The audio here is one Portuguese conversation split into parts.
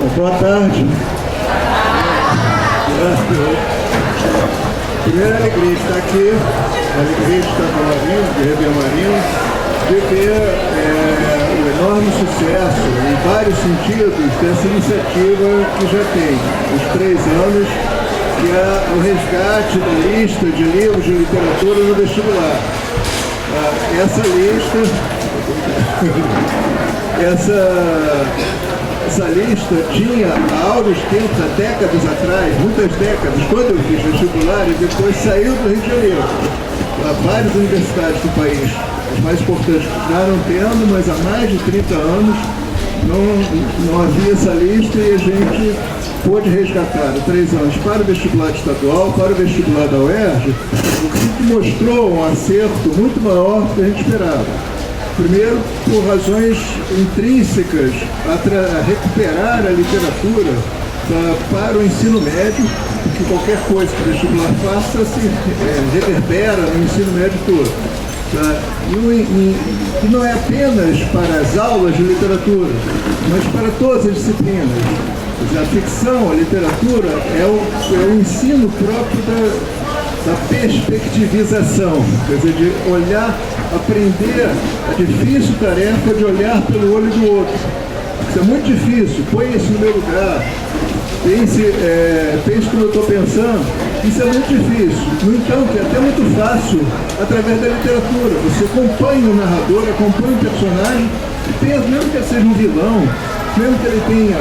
Boa tarde. Primeira alegria de estar aqui, a alegria de estar com o Marinho, de Ribeirão Marinho, de ver o enorme sucesso, em vários sentidos, dessa iniciativa que já tem os 3 anos, que é o resgate da lista de livros de literatura no vestibular. Essa lista, essa lista tinha há áureos tempos, há décadas atrás, muitas décadas, quando eu fiz vestibular e depois saiu do Rio de Janeiro. Há várias universidades do país, as mais importantes continuaram tendo, mas há mais de 30 anos não havia essa lista e a gente pôde resgatar há 3 anos para o vestibular estadual, para o vestibular da UERJ, o que mostrou um acerto muito maior do que a gente esperava. Primeiro, por razões intrínsecas a recuperar a literatura para o ensino médio, porque qualquer coisa que o vestibular faça se reverbera no ensino médio todo. E não é apenas para as aulas de literatura, mas para todas as disciplinas. A ficção, a literatura, é o ensino próprio da perspectivização, quer dizer, de olhar, aprender a difícil tarefa de olhar pelo olho do outro. Isso é muito difícil, põe isso no meu lugar, pense como eu estou pensando, isso é muito difícil. No entanto, é até muito fácil através da literatura. Você acompanha o narrador, acompanha o personagem, e pensa, mesmo que ele seja um vilão, mesmo que ele tenha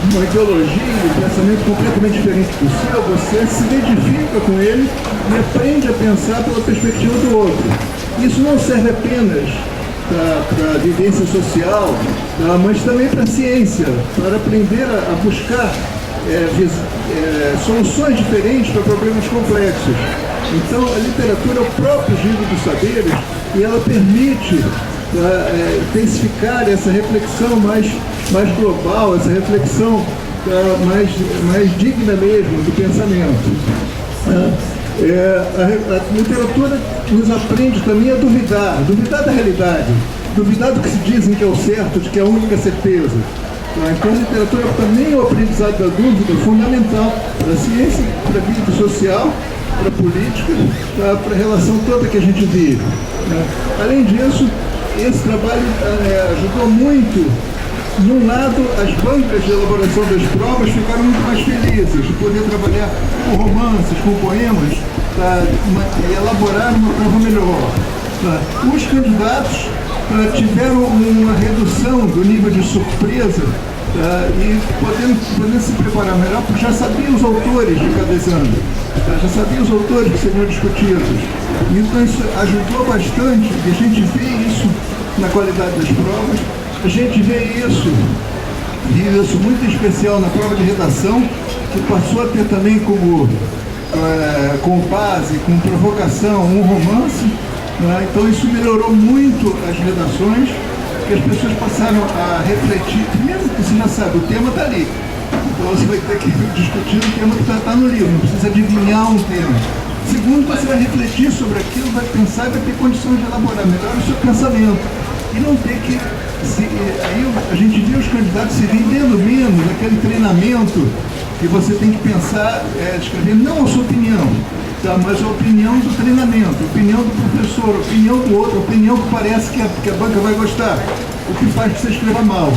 uma ideologia, um pensamento completamente diferente do seu, você se identifica com ele e aprende a pensar pela perspectiva do outro. Isso não serve apenas para a vivência social, mas também para a ciência, para aprender a buscar soluções diferentes para problemas complexos. Então, a literatura é o próprio giro dos saberes e ela permite intensificar essa reflexão mais global, essa reflexão mais digna mesmo do pensamento. A literatura nos aprende também a duvidar da realidade, duvidar do que se dizem que é o certo, de que é a única certeza. Então a literatura também é o aprendizado da dúvida fundamental para a ciência, para a vida social, para a política, para a relação toda que a gente vive. Além disso, esse trabalho ajudou muito. De um lado, as bancas de elaboração das provas ficaram muito mais felizes de poder trabalhar com romances, com poemas, e elaborar uma prova melhor. Os candidatos tiveram uma redução do nível de surpresa e podendo se preparar melhor, porque já sabiam os autores de cada exame, já sabiam os autores que seriam discutidos. Então isso ajudou bastante, e a gente vê isso na qualidade das provas. A gente vê isso muito especial na prova de redação, que passou a ter também como base, com provocação, um romance. Então isso melhorou muito as redações, porque as pessoas passaram a refletir. Primeiro, que você já sabe, o tema está ali. Então você vai ter que discutir o tema que está no livro, não precisa adivinhar um tema. Segundo, você vai refletir sobre aquilo, vai pensar e vai ter condições de elaborar melhor o seu pensamento. E não ter que... aí a gente vê os candidatos se vendendo menos naquele treinamento que você tem que pensar, escrever não a sua opinião, mas a opinião do treinamento, a opinião do professor, a opinião do outro, a opinião que parece que a banca vai gostar, o que faz que você escreva mal,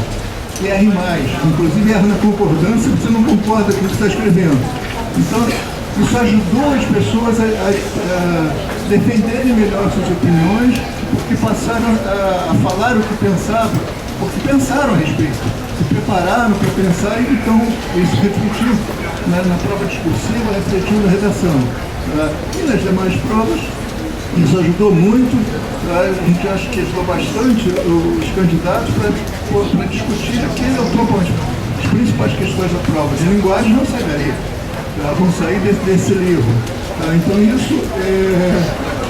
que erre mais, inclusive erra na concordância, você não concorda com o que está escrevendo. Então, isso ajudou as pessoas a defenderem melhor suas opiniões, porque passaram a falar o que pensavam, porque pensaram a respeito, se prepararam para pensar e então isso refletiu na prova discursiva, refletiu na redação. E nas demais provas, isso ajudou muito, a gente acha que ajudou bastante os candidatos para discutir aquele é o topo, as principais questões da prova. De linguagem não sairia, vão sair desse livro. Então isso,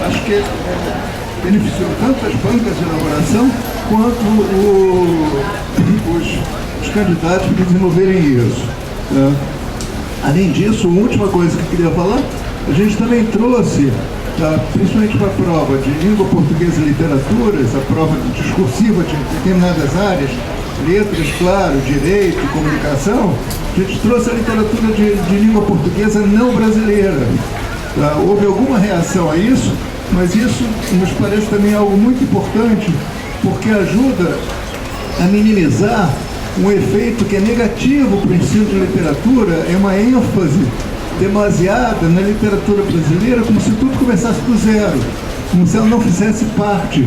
acho que beneficiou tanto as bancas de elaboração quanto os candidatos para desenvolverem isso. Além disso, a última coisa que eu queria falar, a gente também trouxe, principalmente para a prova de língua portuguesa e literaturas, a prova discursiva de determinadas áreas, letras, claro, direito, comunicação, a gente trouxe a literatura de língua portuguesa não brasileira. Tá? Houve alguma reação a isso, mas isso nos parece também algo muito importante, porque ajuda a minimizar um efeito que é negativo para o ensino de literatura, é uma ênfase demasiada na literatura brasileira, como se tudo começasse do zero, como se ela não fizesse parte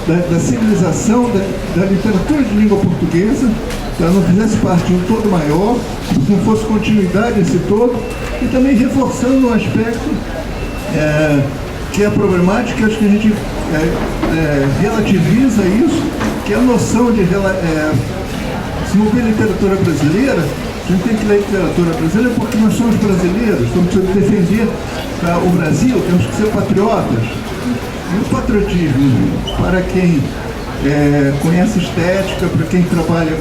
da civilização da literatura de língua portuguesa, ela não fizesse parte de um todo maior, não fosse continuidade esse todo, e também reforçando um aspecto que é problemático, acho que a gente relativiza isso, que é a noção de se não vê literatura brasileira, a gente tem que ler literatura brasileira porque nós somos brasileiros, então precisamos defender o Brasil, temos que ser patriotas. E o patriotismo, para quem conhece estética, para quem trabalha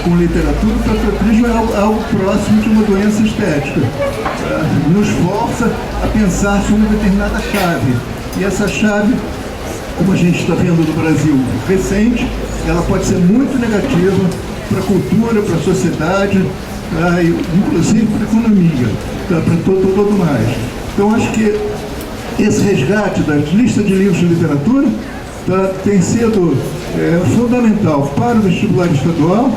com literatura, o patriotismo é algo próximo de uma doença estética. Nos força a pensar sobre uma determinada chave. E essa chave, como a gente está vendo no Brasil recente, ela pode ser muito negativa para a cultura, para a sociedade, inclusive para a economia, para todo mais. Então, acho que esse resgate da lista de livros de literatura tem sido fundamental para o vestibular estadual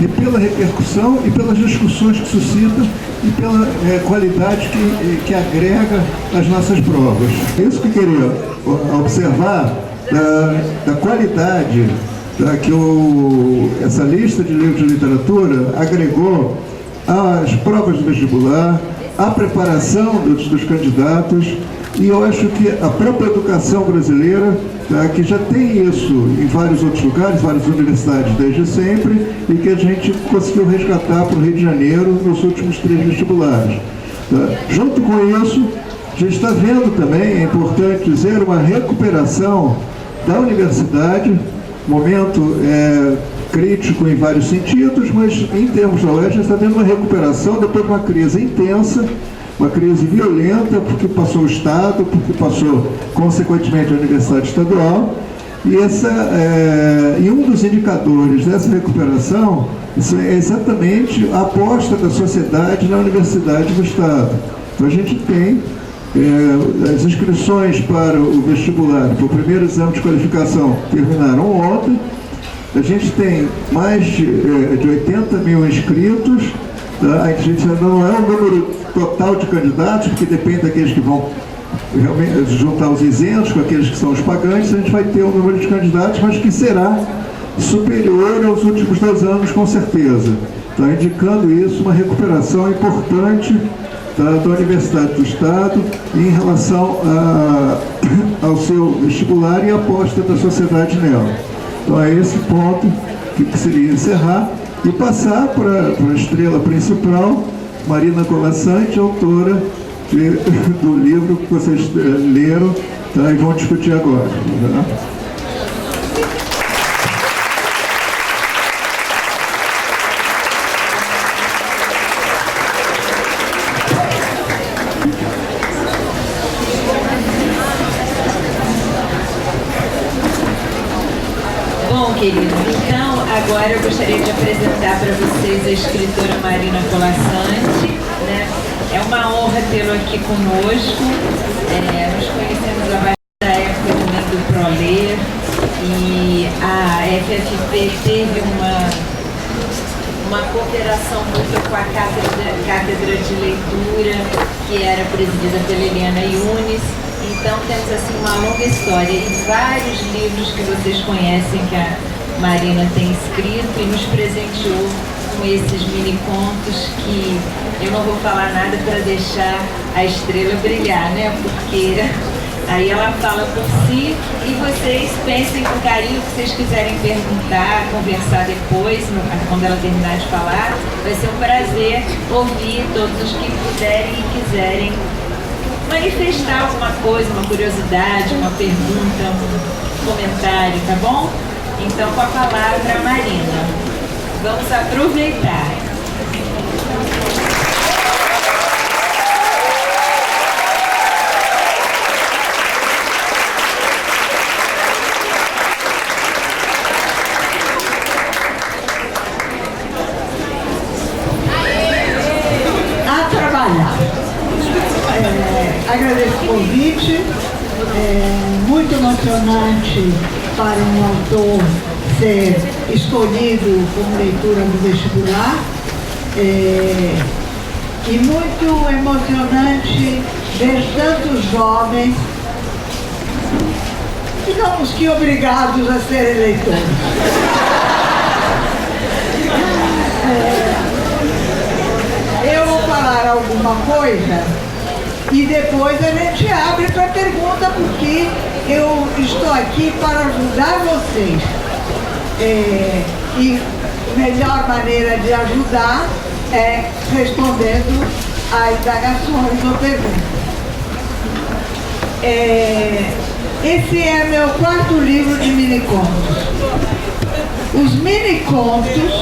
e pela repercussão e pelas discussões que suscita e pela qualidade que agrega às nossas provas. É isso que eu queria observar da qualidade que essa lista de livros de literatura agregou às provas do vestibular, à preparação dos candidatos, e eu acho que a própria educação brasileira, que já tem isso em vários outros lugares, várias universidades desde sempre, e que a gente conseguiu resgatar para o Rio de Janeiro nos últimos 3 vestibulares. Junto com isso, a gente está vendo também, é importante dizer, uma recuperação da universidade, momento crítico em vários sentidos, mas em termos da UERJ, a gente está vendo uma recuperação depois de uma crise intensa, uma crise violenta, porque passou o Estado, porque passou, consequentemente, a Universidade Estadual, e um dos indicadores dessa recuperação é exatamente a aposta da sociedade na Universidade do Estado. Então, a gente tem as inscrições para o vestibular, para o primeiro exame de qualificação, terminaram ontem. A gente tem mais de 80 mil inscritos, tá? A gente ainda não é o número total de candidatos, porque depende daqueles que vão realmente juntar os isentos com aqueles que são os pagantes. A gente vai ter um número de candidatos, mas que será superior aos últimos 2 anos, com certeza. Está indicando isso, uma recuperação importante da Universidade do Estado em relação ao seu vestibular e a aposta da sociedade nela. Então é esse ponto que seria encerrar e passar para a estrela principal, Marina Colasanti, autora do livro que vocês leram, tá, e vão discutir agora. Tá? Queridos, então agora eu gostaria de apresentar para vocês a escritora Marina Colasanti, né? É uma honra tê-lo aqui conosco. Nos conhecemos há bastante época também do ProLer, e a FFP teve uma cooperação muito com a cátedra de leitura, que era presidida pela Eliana Yunis. Então temos assim uma longa história e vários livros que vocês conhecem que a Marina tem escrito e nos presenteou com esses mini contos que eu não vou falar nada para deixar a estrela brilhar, né? Porque aí ela fala por si e vocês pensem com carinho o que vocês quiserem perguntar, conversar depois, quando ela terminar de falar. Vai ser um prazer ouvir todos os que puderem e quiserem manifestar alguma coisa, uma curiosidade, uma pergunta, um comentário, tá bom? Então, com a palavra, Marina. Vamos aproveitar. muito emocionante para um autor ser escolhido como leitura do vestibular. E muito emocionante ver tantos jovens, digamos que obrigados a serem leitores. Eu vou falar alguma coisa e depois a gente abre para pergunta, porque eu estou aqui para ajudar vocês. E a melhor maneira de ajudar é respondendo às indagações ou perguntas. Esse é meu quarto livro de minicontos. Os minicontos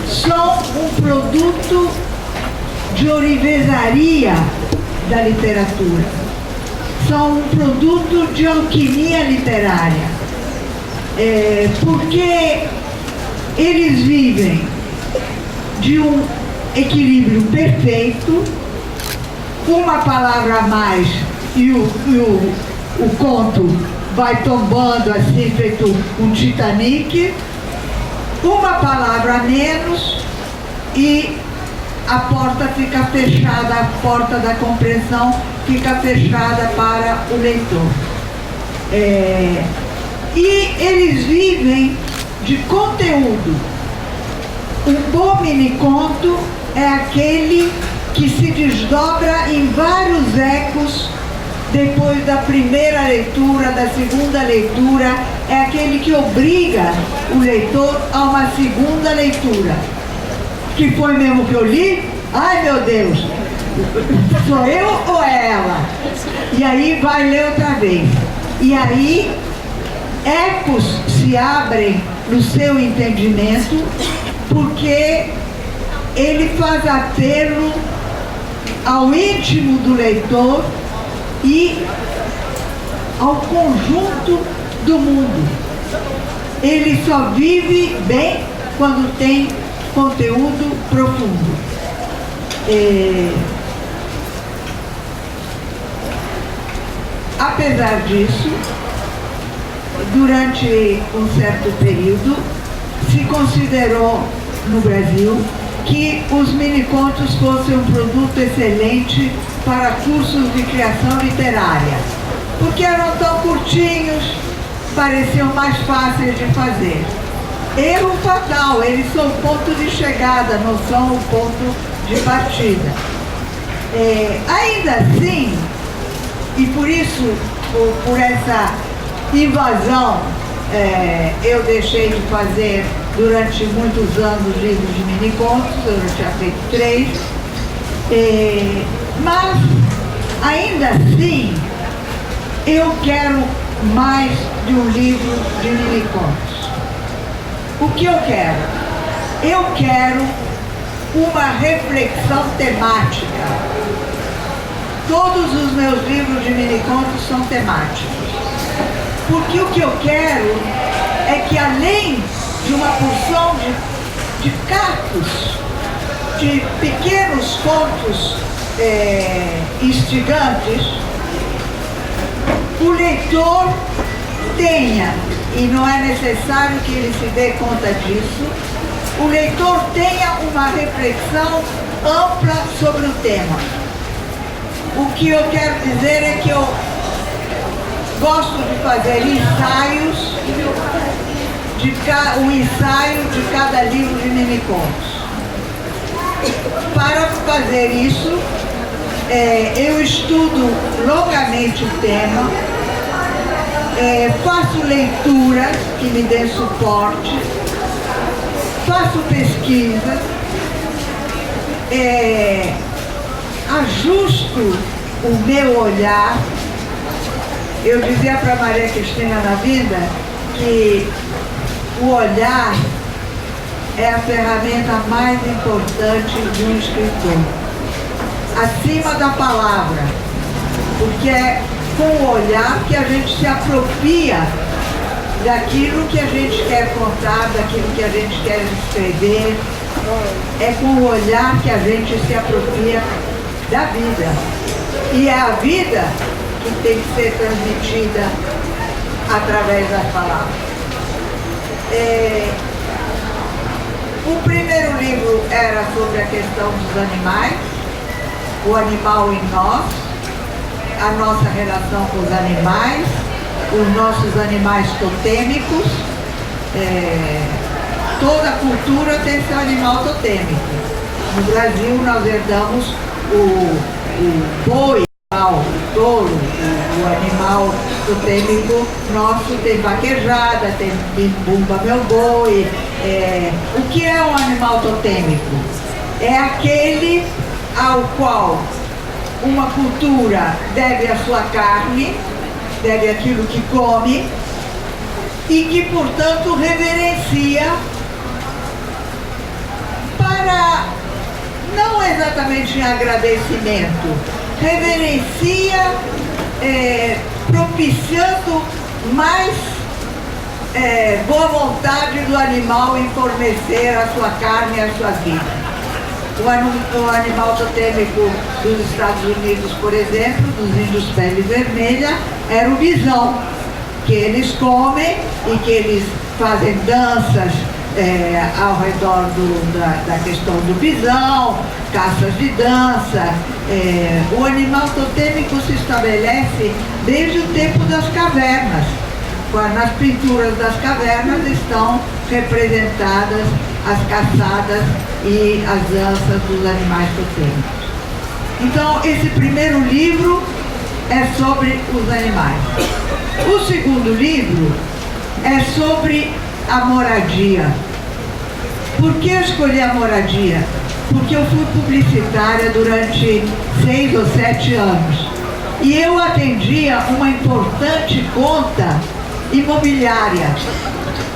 são um produto de orivesaria da literatura. São um produto de alquimia literária. Porque eles vivem de um equilíbrio perfeito, uma palavra a mais e o conto vai tombando assim, feito um Titanic, uma palavra a menos e a porta fica fechada, a porta da compreensão fica fechada para o leitor. E eles vivem de conteúdo. Um bom miniconto é aquele que se desdobra em vários ecos depois da primeira leitura, da segunda leitura. É aquele que obriga o leitor a uma segunda leitura. Que foi mesmo que eu li? Ai, meu Deus! Sou eu ou é ela? E aí vai ler outra vez. E aí ecos se abrem no seu entendimento, porque ele faz apelo ao íntimo do leitor e ao conjunto do mundo. Ele só vive bem quando tem conteúdo profundo. Apesar disso, durante um certo período, se considerou no Brasil que os minicontos fossem um produto excelente para cursos de criação literária, porque eram tão curtinhos, pareciam mais fáceis de fazer. Erro fatal, eles são o ponto de chegada, não são o ponto de partida. Ainda assim, e por isso, por essa invasão, eu deixei de fazer durante muitos anos livros de minicontos, eu já tinha feito 3, mas ainda assim eu quero mais de um livro de minicontos. O que eu quero? Eu quero uma reflexão temática. Todos os meus livros de minicontos são temáticos. Porque o que eu quero é que, além de uma porção de cacos, de pequenos contos instigantes, o leitor tenha, e não é necessário que ele se dê conta disso, o leitor tenha uma reflexão ampla sobre o tema. O que eu quero dizer é que eu gosto de fazer ensaios, um ensaio de cada livro de minicontos. Para fazer isso, eu estudo longamente o tema, faço leituras que me dêem suporte, faço pesquisa, ajusto o meu olhar. Eu dizia para Maria Cristina na vinda que o olhar é a ferramenta mais importante de um escritor, acima da palavra, porque é com o olhar que a gente se apropria daquilo que a gente quer contar, daquilo que a gente quer escrever. É com o olhar que a gente se apropria da vida. E é a vida que tem que ser transmitida através das palavras. O primeiro livro era sobre a questão dos animais, o animal em nós, a nossa relação com os animais, os nossos animais totêmicos. Toda cultura tem seu animal totêmico. No Brasil nós herdamos o boi, o touro, o animal totêmico nosso tem vaquejada, tem bumba meu boi. O que é um animal totêmico? É aquele ao qual uma cultura deve a sua carne, deve aquilo que come e que, portanto, reverencia para, não exatamente em agradecimento, reverencia propiciando mais boa vontade do animal em fornecer a sua carne e a sua vida. O animal totêmico dos Estados Unidos, por exemplo, dos índios pele vermelha, era o bisão, que eles comem e que eles fazem danças ao redor da questão do bisão, caças de dança. O animal totêmico se estabelece desde o tempo das cavernas. Nas pinturas das cavernas estão representadas as caçadas e as danças dos animais totêmicos. Então, esse primeiro livro é sobre os animais. O segundo livro é sobre a moradia. Por que eu escolhi a moradia? Porque eu fui publicitária durante 6 ou 7 anos. E eu atendia uma importante conta imobiliária.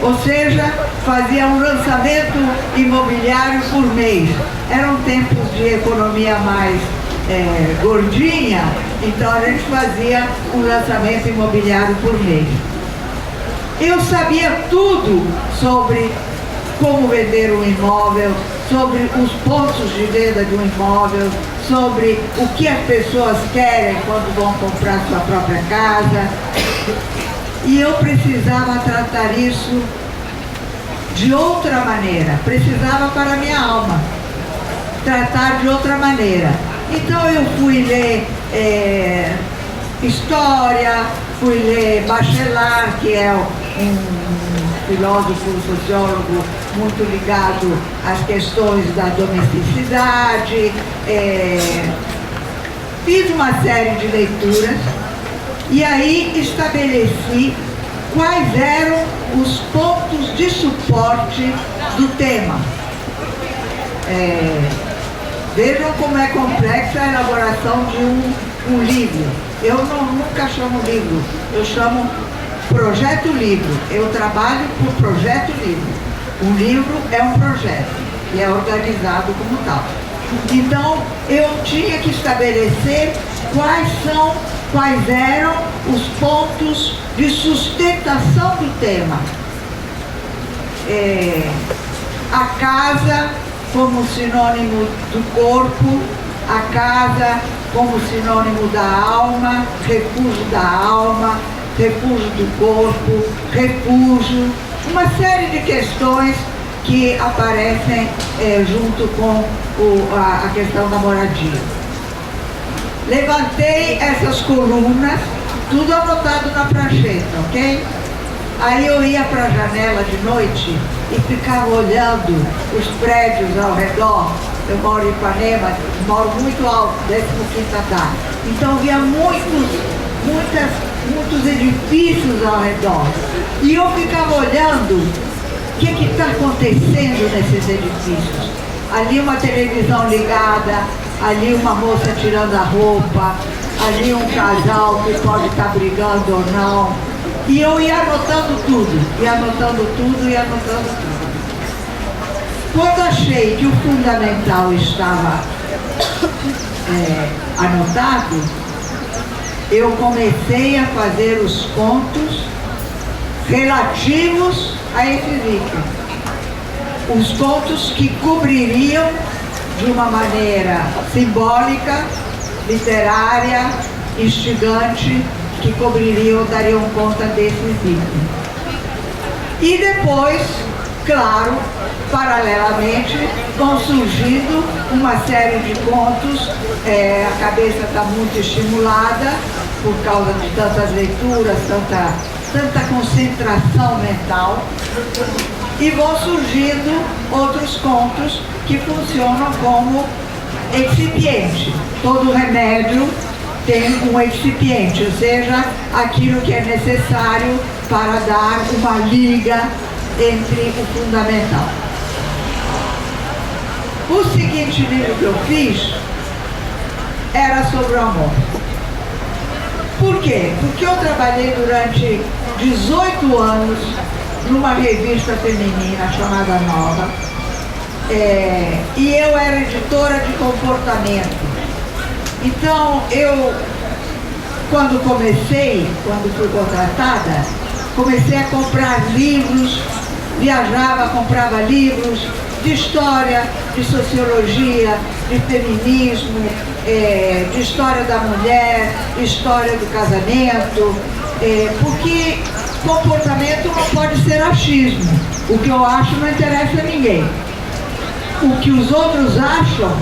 Ou seja, fazia um lançamento imobiliário por mês. Eram tempos de economia mais gordinha, então a gente fazia um lançamento imobiliário por mês. Eu sabia tudo sobre como vender um imóvel, sobre os pontos de venda de um imóvel, sobre o que as pessoas querem quando vão comprar sua própria casa. E eu precisava tratar isso de outra maneira, precisava para a minha alma tratar de outra maneira. Então eu fui ler história, fui ler Bachelard, que é um filósofo, sociólogo muito ligado às questões da domesticidade. Fiz uma série de leituras e aí estabeleci quais eram os pontos de suporte do tema. Vejam como é complexa a elaboração de um livro. Eu nunca chamo livro, eu chamo projeto livro. Eu trabalho por projeto livro. Um livro é um projeto e é organizado como tal. Então, eu tinha que estabelecer quais eram os pontos de sustentação do tema. A casa como sinônimo do corpo, a casa como sinônimo da alma, refúgio da alma, refúgio do corpo, refúgio, uma série de questões que aparecem junto com a questão da moradia. Levantei essas colunas, tudo anotado na prancheta, ok? Aí eu ia para a janela de noite e ficava olhando os prédios ao redor. Eu moro em Ipanema, moro muito alto, 15º andar. Então via muitos edifícios ao redor. E eu ficava olhando o que está acontecendo nesses edifícios. Ali uma televisão ligada, ali uma moça tirando a roupa, ali um casal que pode estar brigando ou não. E eu ia anotando tudo, ia anotando tudo, ia anotando tudo. Quando achei que o fundamental estava anotado, eu comecei a fazer os pontos relativos a esse item. Os pontos que cobririam de uma maneira simbólica, literária, instigante que cobririam ou dariam conta desses itens. E depois, claro, paralelamente, vão surgindo uma série de contos. A cabeça está muito estimulada por causa de tantas leituras, tanta concentração mental, e vão surgindo outros contos que funcionam como excipiente. Todo remédio tem um excipiente, ou seja, aquilo que é necessário para dar uma liga entre o fundamental. O seguinte livro que eu fiz era sobre o amor. Por quê? Porque eu trabalhei durante 18 anos numa revista feminina chamada Nova, e eu era editora de comportamento. Então, quando fui contratada, comecei a comprar livros, viajava, comprava livros de história, de sociologia, de feminismo, de história da mulher, história do casamento, porque comportamento não pode ser achismo. O que eu acho não interessa a ninguém. O que os outros acham,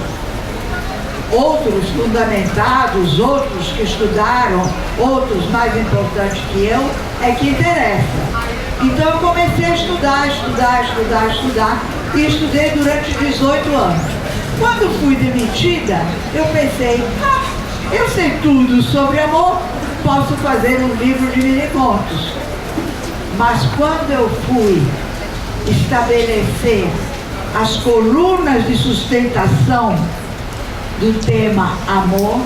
outros fundamentados, outros que estudaram, outros mais importantes que eu, é que interessa. Então eu comecei a estudar, e estudei durante 18 anos. Quando fui demitida, eu pensei, eu sei tudo sobre amor, posso fazer um livro de mini-contos. Mas quando eu fui estabelecer as colunas de sustentação do tema amor,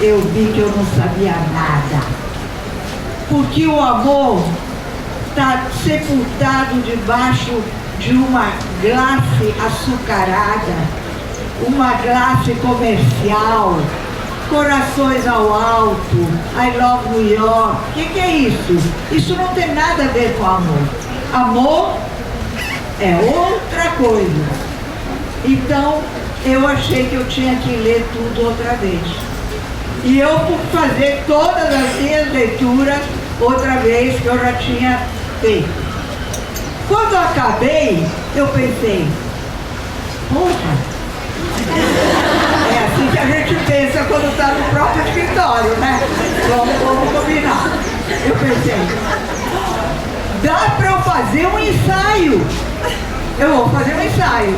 eu vi que eu não sabia nada. Porque o amor está sepultado debaixo de uma glace açucarada, uma glace comercial, corações ao alto, I love New York. O que é isso? Isso não tem nada a ver com amor. Amor é outra coisa. Então, eu achei que eu tinha que ler tudo outra vez. E eu fui fazer todas as minhas leituras outra vez que eu já tinha feito. Quando eu acabei, eu pensei, poxa, é assim que a gente pensa quando está no próprio escritório, né? Vamos combinar. Eu pensei, dá para eu fazer um ensaio. Eu vou fazer um ensaio.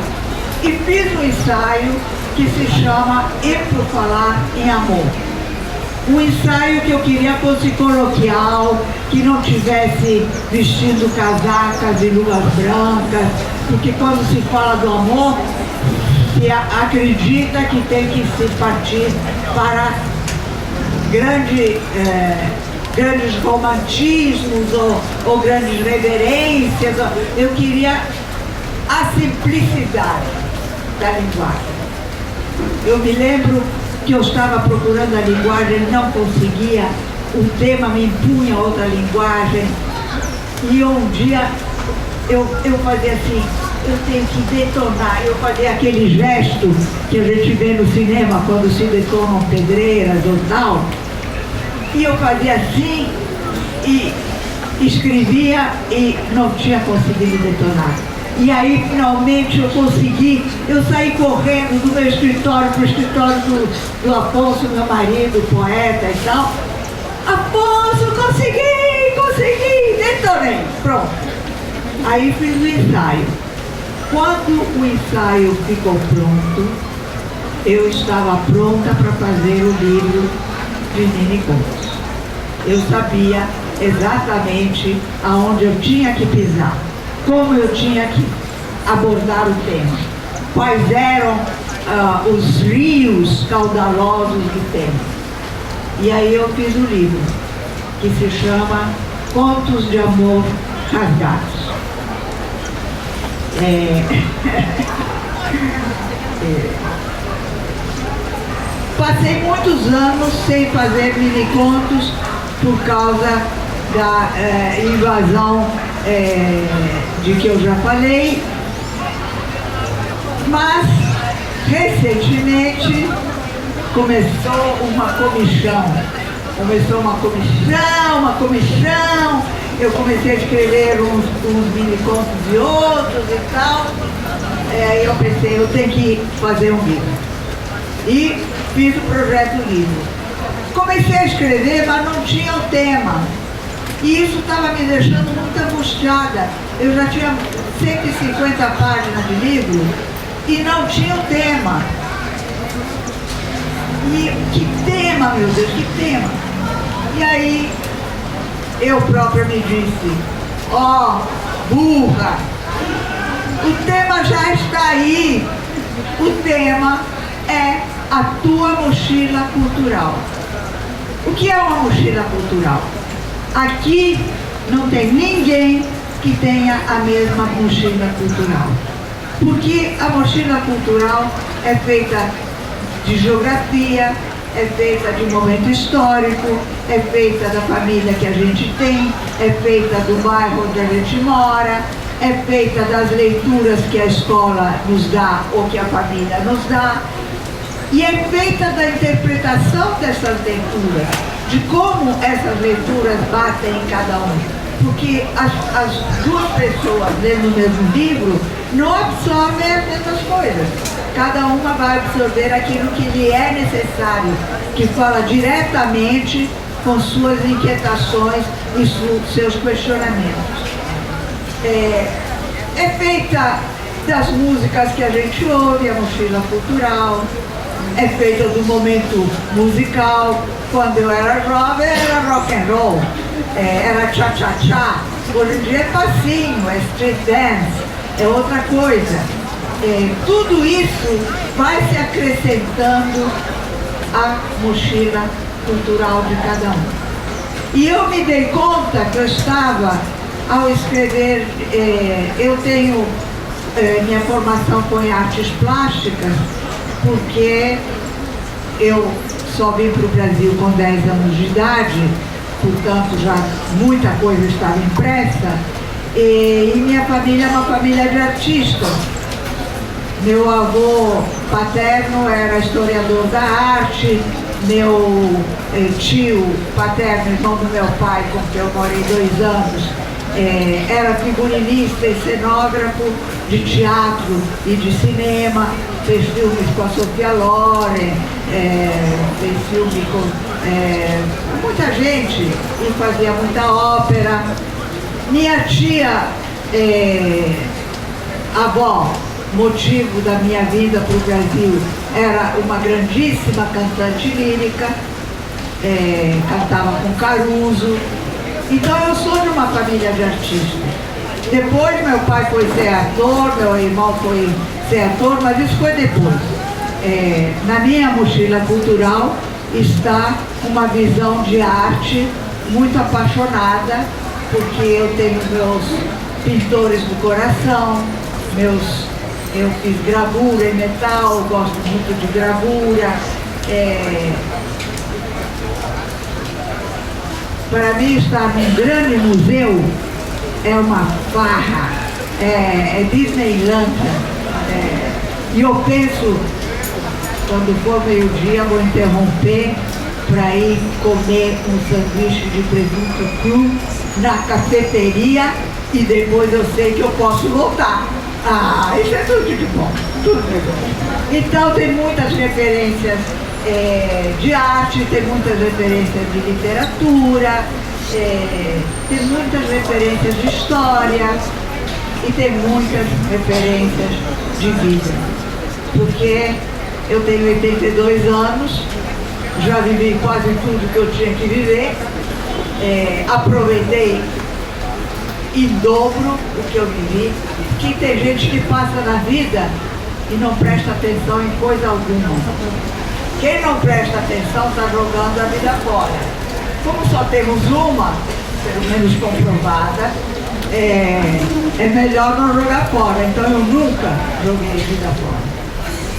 E fiz um ensaio que se chama E por Falar em Amor. Um ensaio que eu queria fosse coloquial, que não tivesse vestindo casacas e luvas brancas, porque quando se fala do amor, se acredita que tem que se partir para grandes romantismos ou grandes reverências. Eu queria a simplicidade da linguagem. Eu me lembro que eu estava procurando a linguagem, não conseguia, o tema me impunha outra linguagem, e um dia eu fazia assim, eu tenho que detonar, eu fazia aquele gesto que a gente vê no cinema quando se detonam pedreiras ou tal, e eu fazia assim, e escrevia e não tinha conseguido detonar. E aí, finalmente, eu consegui, eu saí correndo do meu escritório para o escritório do Afonso, meu marido, poeta e tal. Afonso, consegui, detonei, pronto. Aí fiz o ensaio. Quando o ensaio ficou pronto, eu estava pronta para fazer o livro de mini-contos. Eu sabia exatamente aonde eu tinha que pisar, como eu tinha que abordar o tema, quais eram os rios caudalosos do tema. E aí eu fiz um livro que se chama Contos de Amor Rasgados. Passei muitos anos sem fazer mini-contos por causa da invasão de que eu já falei, mas recentemente começou uma comissão. Eu comecei a escrever uns mini contos de outros e tal. Aí eu pensei, eu tenho que fazer um livro. E fiz o projeto livro. Comecei a escrever, mas não tinha o tema. E isso estava me deixando muito angustiada. Eu já tinha 150 páginas de livro e não tinha o tema. E que tema, meu Deus, que tema? E aí, eu própria me disse, ó, burra, o tema já está aí. O tema é a tua mochila cultural. O que é uma mochila cultural? Aqui não tem ninguém que tenha a mesma mochila cultural. Porque a mochila cultural é feita de geografia, é feita de momento histórico, é feita da família que a gente tem, é feita do bairro onde a gente mora, é feita das leituras que a escola nos dá ou que a família nos dá, e é feita da interpretação dessas leituras, de como essas leituras batem em cada um. Porque as duas pessoas lendo o mesmo livro não absorvem as mesmas coisas. Cada uma vai absorver aquilo que lhe é necessário, que fala diretamente com suas inquietações e seus questionamentos. É feita das músicas que a gente ouve, a mochila cultural, é feita do momento musical. Quando eu era jovem era rock and roll, era cha-cha-cha. Hoje em dia é passinho, é street dance, é outra coisa. Tudo isso vai se acrescentando à mochila cultural de cada um. E eu me dei conta que eu estava, ao escrever, eu tenho minha formação foi em artes plásticas, porque eu só vim para o Brasil com 10 anos de idade, portanto já muita coisa estava impressa, e minha família é uma família de artistas. Meu avô paterno era historiador da arte, meu tio paterno, irmão do meu pai, com quem eu morei 2 anos, era figurinista e cenógrafo de teatro e de cinema, fez filmes com a Sofia Loren, fez filme com muita gente e fazia muita ópera. Minha tia, avó, motivo da minha vinda para o Brasil, era uma grandíssima cantante lírica, cantava com Caruso. Então eu sou de uma família de artistas. Depois meu pai foi ser ator, meu irmão foi ser ator, mas isso foi depois. Na minha mochila cultural está uma visão de arte muito apaixonada, porque eu tenho meus pintores do coração, eu fiz gravura em metal, gosto muito de gravura. Para mim estar num grande museu é uma farra, é Disneylândia. E eu penso, quando for meio-dia, vou interromper para ir comer um sanduíche de presunto cru na cafeteria e depois eu sei que eu posso voltar. Isso é tudo de bom, tudo de bom. Então tem muitas referências de arte, tem muitas referências de literatura, tem muitas referências de história e tem muitas referências de vida. Porque eu tenho 82 anos, já vivi quase tudo que eu tinha que viver, aproveitei em dobro o que eu vivi, porque tem gente que passa na vida e não presta atenção em coisa alguma. Quem não presta atenção está jogando a vida fora. Como só temos uma, pelo menos comprovada, é melhor não jogar fora. Então eu nunca joguei a vida fora.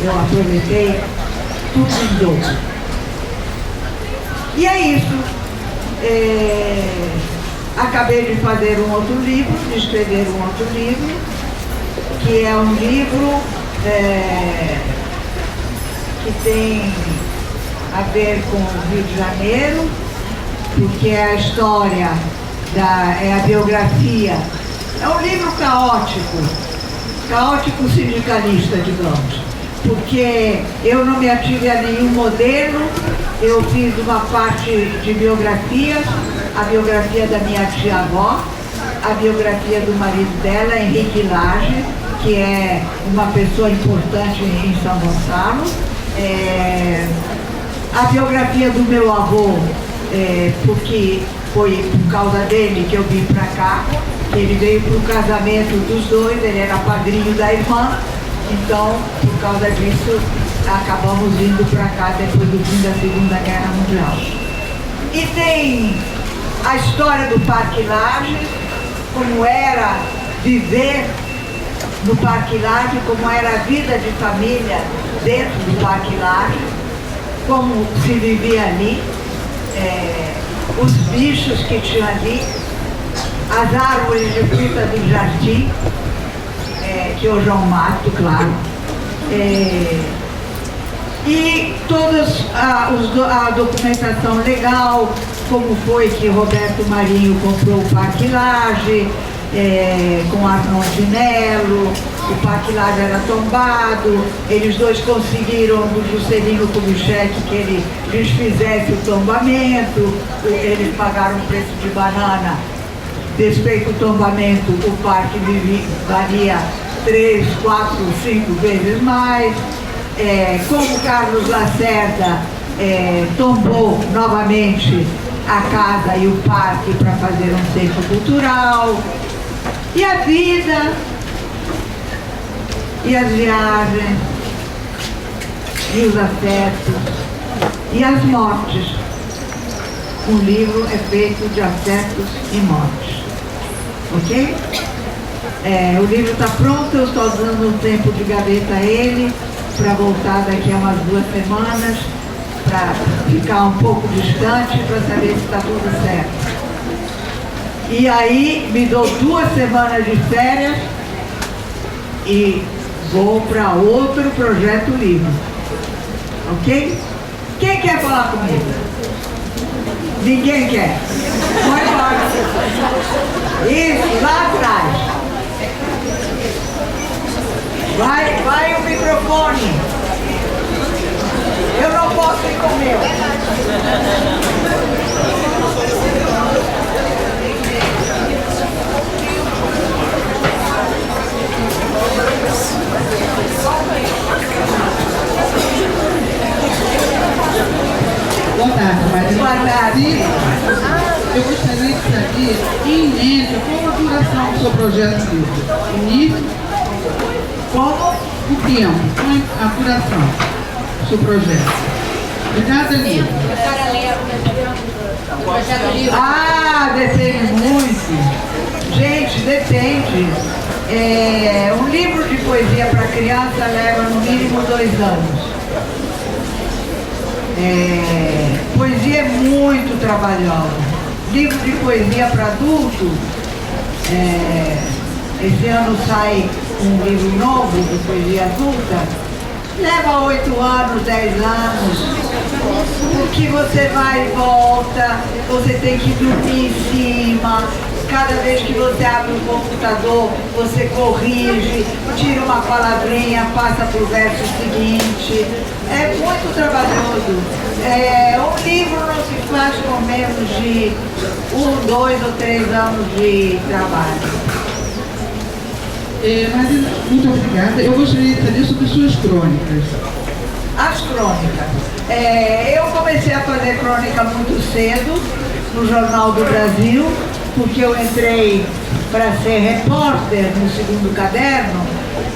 Eu aproveitei tudo em dobro. E é isso. Acabei de fazer um outro livro, de escrever um outro livro, que é um livro que tem a ver com o Rio de Janeiro, porque é a história, é a biografia. É um livro caótico sindicalista, digamos, porque eu não me ative a nenhum modelo, eu fiz uma parte de biografias, a biografia da minha tia-avó, a biografia do marido dela, Henrique Lage, que é uma pessoa importante em São Gonçalo, a biografia do meu avô, porque foi por causa dele que eu vim para cá, ele veio para o casamento dos dois, ele era padrinho da irmã, então por causa disso acabamos indo para cá depois do fim da Segunda Guerra Mundial. E tem a história do Parque Lages, como era viver no Parque Lages, como era a vida de família dentro do Parque Lages, como se vivia ali, os bichos que tinha ali, as árvores de fruta do jardim, que hoje é um mato, claro, e toda a documentação legal, como foi que Roberto Marinho comprou o Parque Lages, com Arnon de Mello, o Parque Lages era tombado, eles dois conseguiram do Juscelino Kubitschek que ele lhes fizesse o tombamento, eles pagaram um preço de banana, desfeito o tombamento, o parque valia 3, 4, 5 vezes mais. Como Carlos Lacerda tombou novamente a casa e o parque para fazer um centro cultural, e a vida, e as viagens, e os afetos, e as mortes. O livro é feito de afetos e mortes, ok? O livro está pronto, eu estou dando um tempo de gaveta a ele, para voltar daqui a umas 2 semanas, para ficar um pouco distante, para saber se está tudo certo. E aí me dou 2 semanas de férias e vou para outro projeto livre, ok? Quem quer falar comigo? Ninguém quer? Vai embora. Isso, lá atrás. Vai o microfone. Eu não posso ir com o meu. Boa tarde, Maria. Boa tarde. Eu gostaria de saber, em média, qual a duração do seu projeto de livro? Início, Como? o tempo, qual a duração do seu projeto? De cada livro. Depende muito. Gente, depende. Um livro de poesia para criança leva no mínimo 2 anos. Poesia é muito trabalhosa. Livro de poesia para adulto, esse ano sai um livro novo de poesia adulta, leva 8 anos, 10 anos, porque você vai e volta, você tem que dormir em cima, cada vez que você abre o computador, você corrige, tira uma palavrinha, passa para o verso seguinte. É muito trabalhoso. Um livro não se faz com menos de 1, 2 ou 3 anos de trabalho. Marina, muito obrigada. Eu gostaria de saber sobre suas crônicas. As crônicas. Eu comecei a fazer crônica muito cedo, no Jornal do Brasil, porque eu entrei para ser repórter no segundo caderno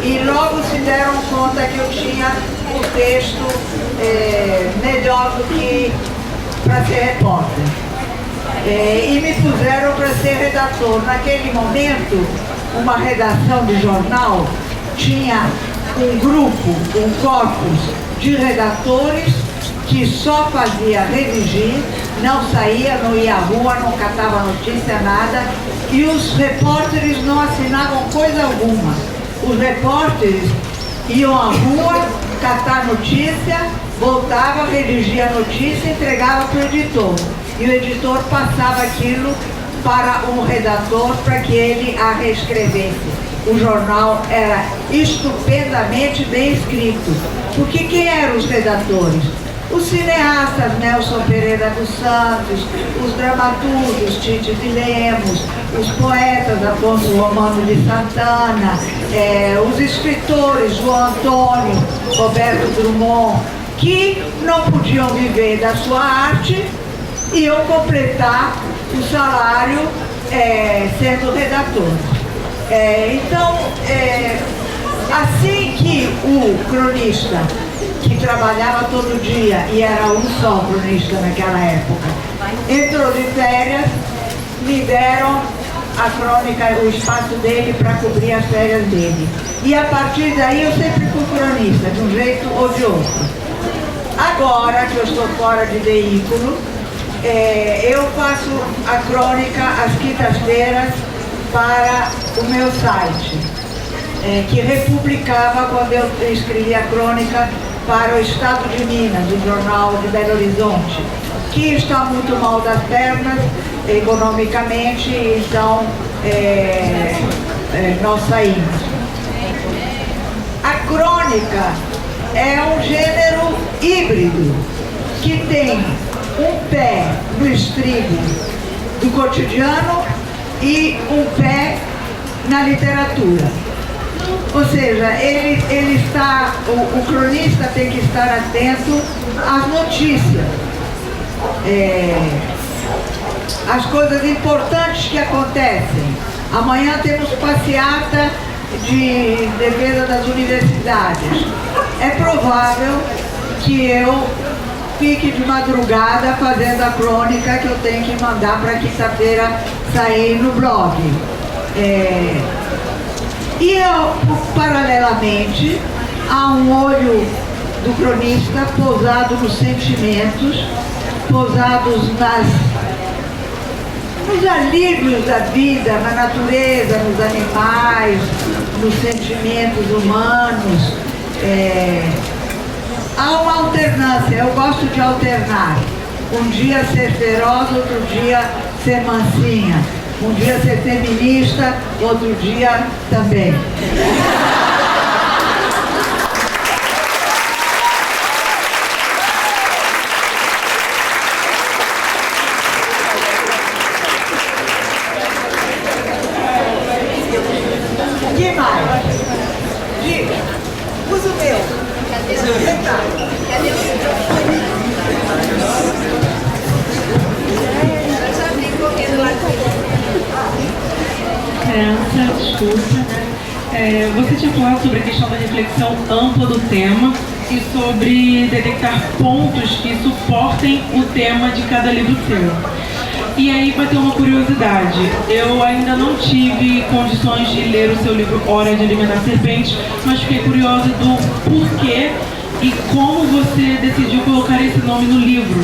e logo se deram conta que eu tinha um texto melhor do que para ser repórter. E me puseram para ser redator. Naquele momento, uma redação de jornal tinha um grupo, um corpus de redatores que só fazia redigir, não saía, não ia à rua, não catava notícia, nada, e os repórteres não assinavam coisa alguma. Os repórteres iam à rua, catar a notícia, voltava, redigia a notícia e entregava para o editor. E o editor passava aquilo para um redator para que ele a reescrevesse. O jornal era estupendamente bem escrito. Porque quem eram os redatores? Os cineastas, Nelson Pereira dos Santos, os dramaturgos, Tite de Lemos, os poetas, Afonso Romano de Santana, os escritores, João Antônio, Roberto Drummond, que não podiam viver da sua arte, iam completar o salário sendo redatores. Então, assim que o cronista, que trabalhava todo dia, e era um só cronista naquela época, entrou de férias, me deram a crônica, o espaço dele para cobrir as férias dele. E a partir daí eu sempre fui cronista, de um jeito ou de outro. Agora que eu estou fora de veículo, eu faço a crônica às quintas-feiras para o meu site, que republicava quando eu escrevia a crônica para o Estado de Minas, o jornal de Belo Horizonte, que está muito mal das pernas economicamente, então nós saímos. A crônica é um gênero híbrido que tem um pé no estribo do cotidiano e um pé na literatura. Ou seja, o cronista tem que estar atento às notícias, às coisas importantes que acontecem. Amanhã temos passeata de defesa das universidades. É provável que eu fique de madrugada fazendo a crônica que eu tenho que mandar para quinta-feira sair no blog. E paralelamente, há um olho do cronista pousado nos sentimentos, pousados nos alívios da vida, na natureza, nos animais, nos sentimentos humanos. Há uma alternância, eu gosto de alternar. Um dia ser feroz, outro dia ser mansinha. Um dia ser feminista, outro dia também. O que mais? Diga. Usa o meu. Cadê o microfone? Desculpa. Você tinha falado sobre a questão da reflexão ampla do tema e sobre detectar pontos que suportem o tema de cada livro seu. E aí bateu uma curiosidade. Eu ainda não tive condições de ler o seu livro Hora de Alimentar Serpentes, mas fiquei curiosa do porquê e como você decidiu colocar esse nome no livro.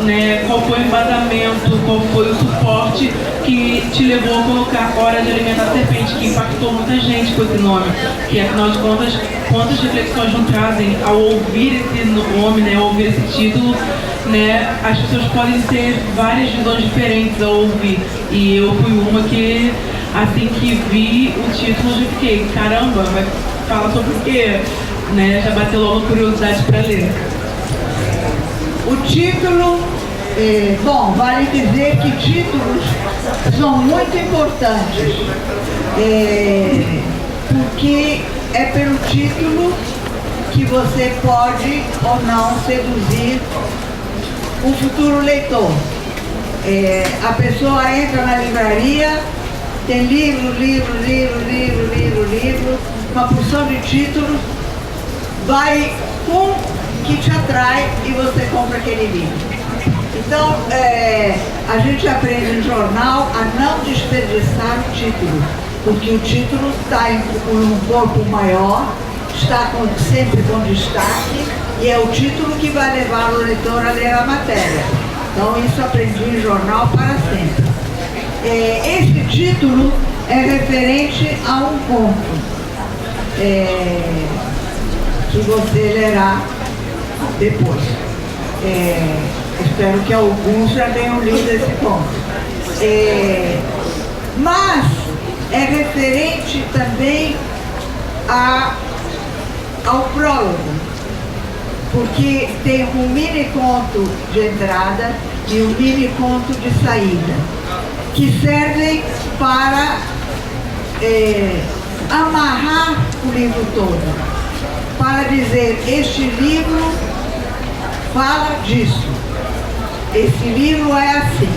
Né? Qual foi o embasamento, qual foi o suporte que te levou a colocar Hora de Alimentar Serpente, que impactou muita gente com esse nome, que afinal de contas, quantas reflexões não trazem ao ouvir esse nome, né, ao ouvir esse título, né, as pessoas podem ter várias visões diferentes ao ouvir, e eu fui uma que, assim que vi o título, já fiquei, caramba, vai falar sobre o quê? Né? Já bateu logo a curiosidade para ler. O título, bom, vale dizer que títulos são muito importantes, porque é pelo título que você pode ou não seduzir um futuro leitor. A pessoa entra na livraria, tem livro, uma porção de títulos, vai que te atrai e você compra aquele livro. Então, a gente aprende no jornal a não desperdiçar o título, porque o título está em um corpo maior, está sempre com destaque, e é o título que vai levar o leitor a ler a matéria. Então, isso aprendi em jornal para sempre. Esse título é referente a um conto que você lerá depois. Espero que alguns já tenham lido esse ponto. Mas é referente também ao prólogo, porque tem um mini conto de entrada e um mini conto de saída, que servem para amarrar o livro todo, para dizer: este livro fala disso, esse livro é assim.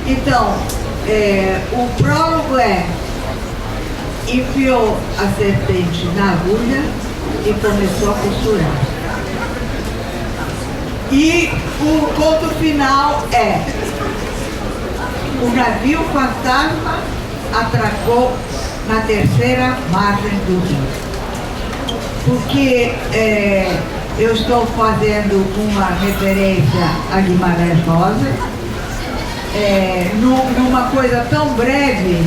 Então, o prólogo enfiou a serpente na agulha e começou a costurar. E o conto final é: o navio fantasma atracou na terceira margem do rio. Porque eu estou fazendo uma referência a Guimarães Rosa, numa coisa tão breve.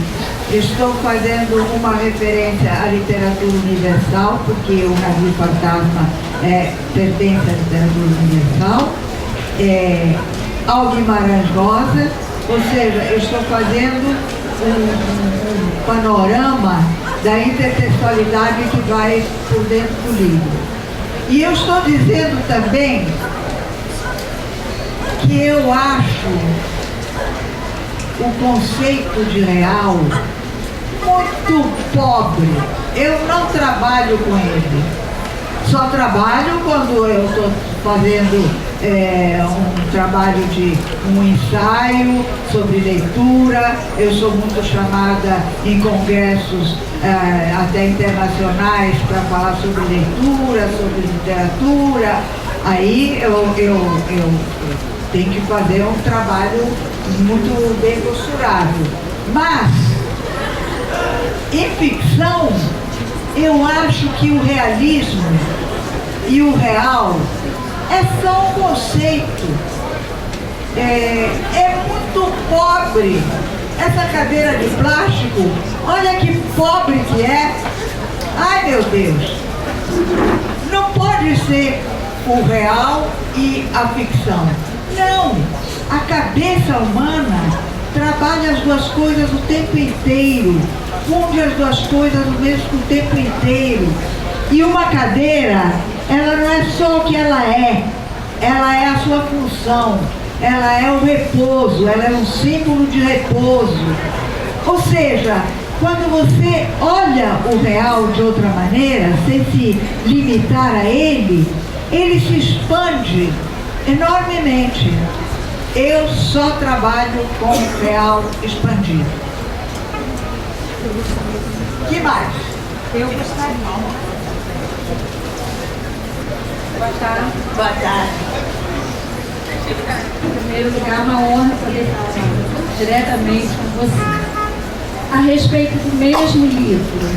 Estou fazendo uma referência à literatura universal, porque o navio fantasma pertence à literatura universal, ao Guimarães Rosa, ou seja, eu estou fazendo um panorama da intertextualidade que vai por dentro do livro. E eu estou dizendo também que eu acho o conceito de real muito pobre. Eu não trabalho com ele. Só trabalho quando eu estou fazendo um trabalho de um ensaio sobre leitura. Eu sou muito chamada em congressos até internacionais para falar sobre leitura, sobre literatura. Aí eu tenho que fazer um trabalho muito bem costurado. Mas, em ficção, eu acho que o realismo e o real é só um conceito. É muito pobre. Essa cadeira de plástico, olha que pobre que é. Ai, meu Deus. Não pode ser o real e a ficção. Não. A cabeça humana trabalha as duas coisas o tempo inteiro. Funde as duas coisas o mesmo tempo inteiro. E uma cadeira, ela não é só o que ela é a sua função, ela é o repouso, ela é um símbolo de repouso. Ou seja, quando você olha o real de outra maneira, sem se limitar a ele se expande enormemente. Eu só trabalho com o real expandido. Que mais? Eu gostaria. Boa tarde. Boa tarde. Em primeiro lugar, uma honra poder falar diretamente com você. A respeito do mesmo livro,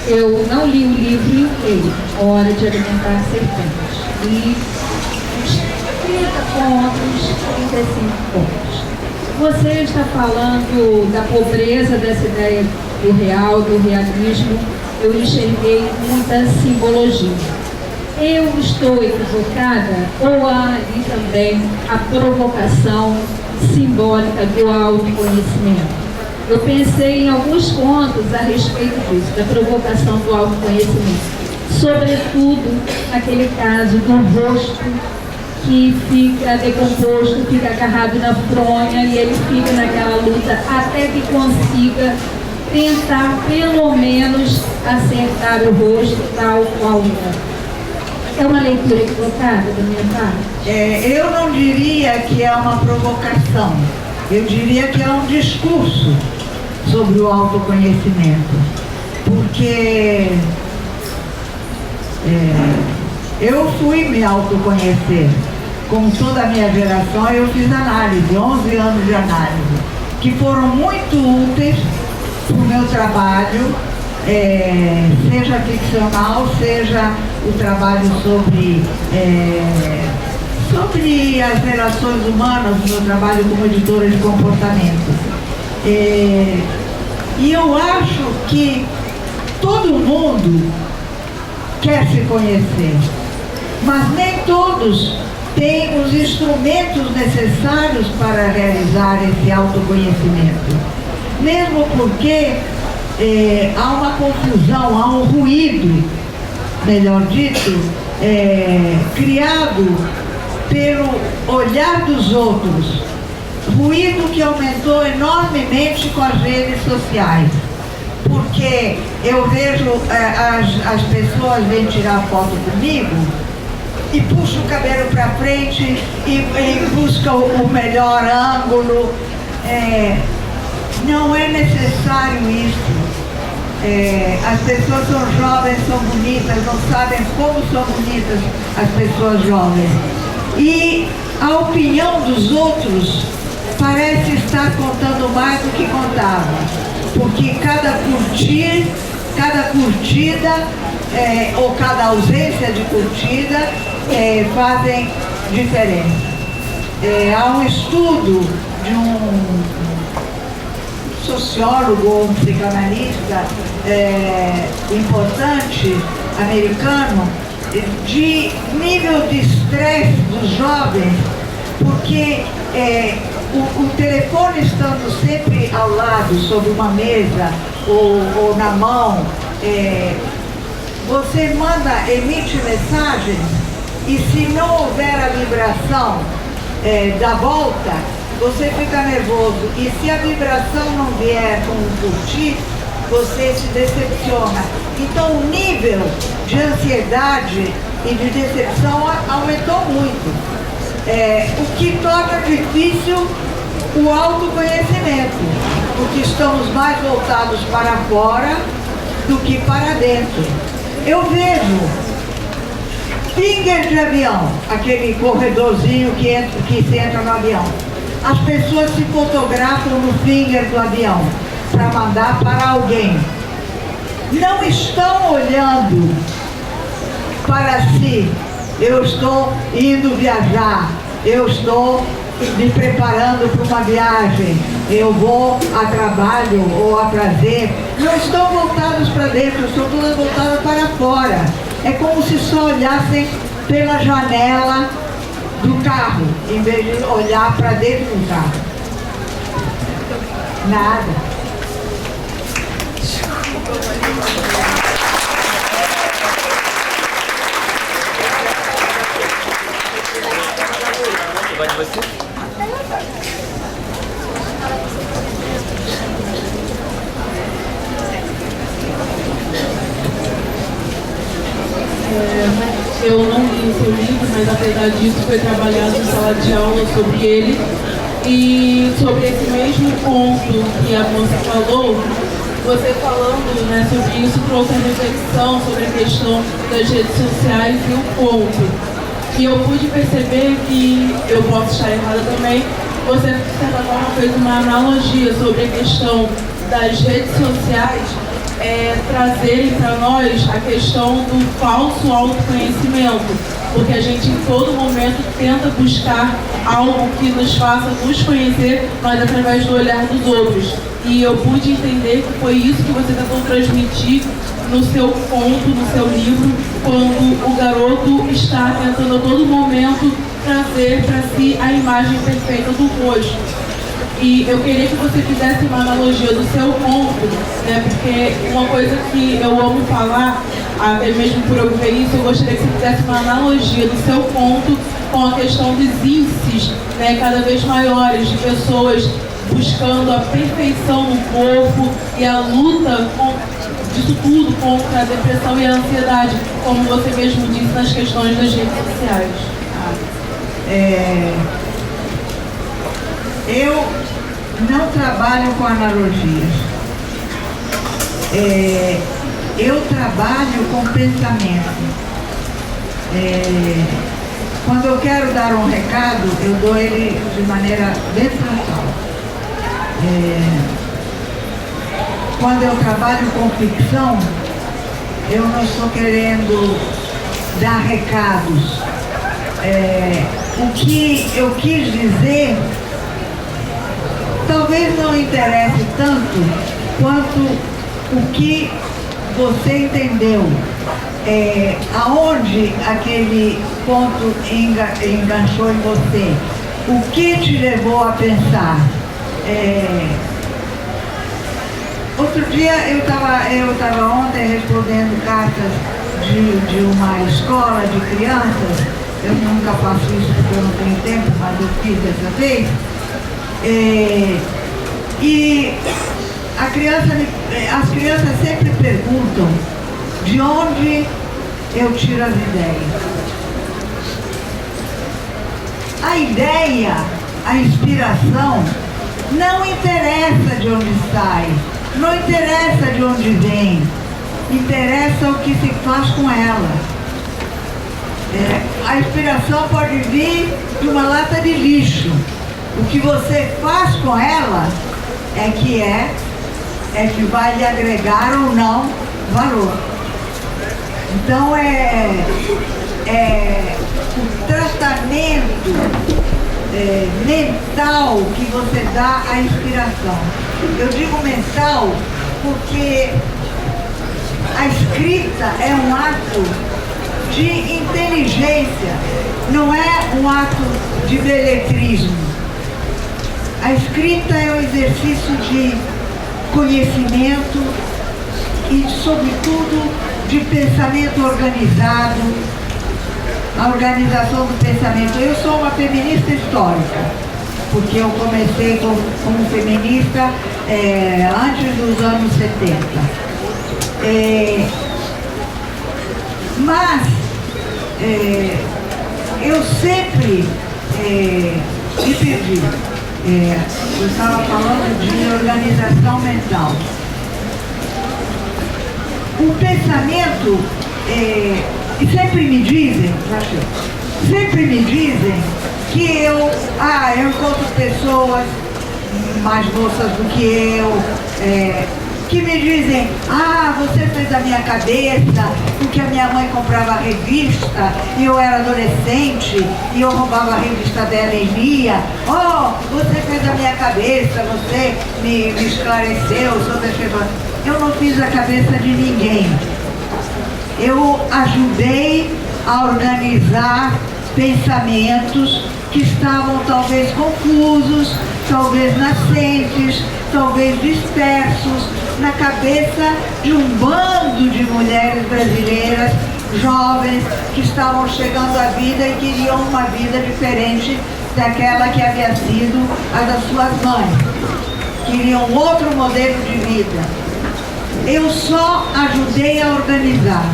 eu não li o livro inteiro, Hora de Alimentar Serpentes. Li uns 30 contos, 35 contos. Você está falando da pobreza dessa ideia do real, do realismo. Eu enxerguei muita simbologia. Eu estou equivocada ou há ali também a provocação simbólica do autoconhecimento? Eu pensei em alguns contos a respeito disso, da provocação do autoconhecimento. Sobretudo naquele caso do rosto que fica decomposto, fica agarrado na fronha e ele fica naquela luta até que consiga tentar pelo menos acertar o rosto tal qual é uma leitura equivocada da minha parte? Eu não diria que é uma provocação, eu diria que é um discurso sobre o autoconhecimento, porque eu fui me autoconhecer. Como toda a minha geração, eu fiz análise, 11 anos de análise, que foram muito úteis para o meu trabalho, seja ficcional, seja o trabalho sobre as relações humanas, o meu trabalho como editora de comportamento. E eu acho que todo mundo quer se conhecer. Mas nem todos têm os instrumentos necessários para realizar esse autoconhecimento. Mesmo porque há uma confusão, há um ruído, melhor dito, criado pelo olhar dos outros. Ruído que aumentou enormemente com as redes sociais. Porque eu vejo as pessoas vêm tirar foto comigo e puxa o cabelo para frente e busca o melhor ângulo. Não é necessário isso. As pessoas são jovens, são bonitas, não sabem como são bonitas as pessoas jovens. E a opinião dos outros parece estar contando mais do que contava. Porque cada curtida ou cada ausência de curtida fazem diferença. Há um estudo de um sociólogo ou um psicanalista importante, americano, de nível de estresse dos jovens, porque o telefone estando sempre ao lado, sobre uma mesa ou na mão, você emite mensagens e se não houver a vibração da volta, você fica nervoso. E se a vibração não vier com um curtir, você se decepciona. Então o nível de ansiedade e de decepção aumentou muito. O que torna difícil o autoconhecimento, porque estamos mais voltados para fora do que para dentro. Eu vejo finger de avião, aquele corredorzinho que se entra no avião. As pessoas se fotografam no finger do avião para mandar para alguém. Não estão olhando para si. Eu estou indo viajar, eu estou me preparando para uma viagem, eu vou a trabalho ou a prazer. Não estão voltados para dentro, estão todas voltadas para fora. É como se só olhassem pela janela do carro, em vez de olhar para dentro do carro. Nada. Eu não li o seu livro, mas apesar disso foi trabalhado em sala de aula sobre ele. E sobre esse mesmo ponto que a moça falou, você falando sobre isso trouxe a reflexão sobre a questão das redes sociais e o ponto. E eu pude perceber que, eu posso estar errada também, você de certa forma fez uma analogia sobre a questão das redes sociais trazerem para nós a questão do falso autoconhecimento, porque a gente em todo momento tenta buscar algo que nos faça nos conhecer, mas através do olhar dos outros. E eu pude entender que foi isso que você tentou transmitir no seu conto, no seu livro, quando o garoto está tentando a todo momento trazer para si a imagem perfeita do rosto. E eu queria que você fizesse uma analogia do seu conto, né? Porque uma coisa que eu amo falar, até mesmo por eu ver isso, eu gostaria que você fizesse uma analogia do seu conto com a questão dos índices, né, cada vez maiores de pessoas buscando a perfeição no corpo e a luta disso tudo contra a depressão e a ansiedade, como você mesmo disse nas questões das redes sociais. Eu não trabalho com analogias. Eu trabalho com pensamento. Quando eu quero dar um recado, eu dou ele de maneira bem frontal. Quando eu trabalho com ficção, eu não estou querendo dar recados. O que eu quis dizer talvez não interesse tanto quanto o que você entendeu aonde aquele ponto enganchou em você, o que te levou a pensar. Outro dia eu estava ontem respondendo cartas de uma escola de crianças. Eu nunca faço isso porque eu não tenho tempo, mas eu fiz dessa vez. E as crianças sempre perguntam de onde eu tiro as ideias. A ideia, a inspiração, não interessa de onde sai, não interessa de onde vem, interessa o que se faz com ela. A inspiração pode vir de uma lata de lixo. O que você faz com ela é que vai lhe agregar ou não valor. Então o tratamento mental que você dá à inspiração. Eu digo mental porque a escrita é um ato de inteligência, não é um ato de beletrismo. A escrita é um exercício de conhecimento e, sobretudo, de pensamento organizado, a organização do pensamento. Eu sou uma feminista histórica, porque eu comecei como feminista antes dos anos 70. Mas eu sempre me perdi. Eu estava falando de organização mental. O pensamento, e sempre me dizem que eu encontro pessoas mais moças do que eu, que me dizem, você fez da minha cabeça, porque a minha mãe comprava revista, e eu era adolescente, e eu roubava a revista dela e lia. Você fez da minha cabeça, você me esclareceu sobre as questões. Eu não fiz a cabeça de ninguém. Eu ajudei a organizar pensamentos que estavam talvez confusos, talvez nascentes, talvez dispersos na cabeça de um bando de mulheres brasileiras jovens que estavam chegando à vida e queriam uma vida diferente daquela que havia sido a das suas mães. Queriam outro modelo de vida. Eu só ajudei a organizar.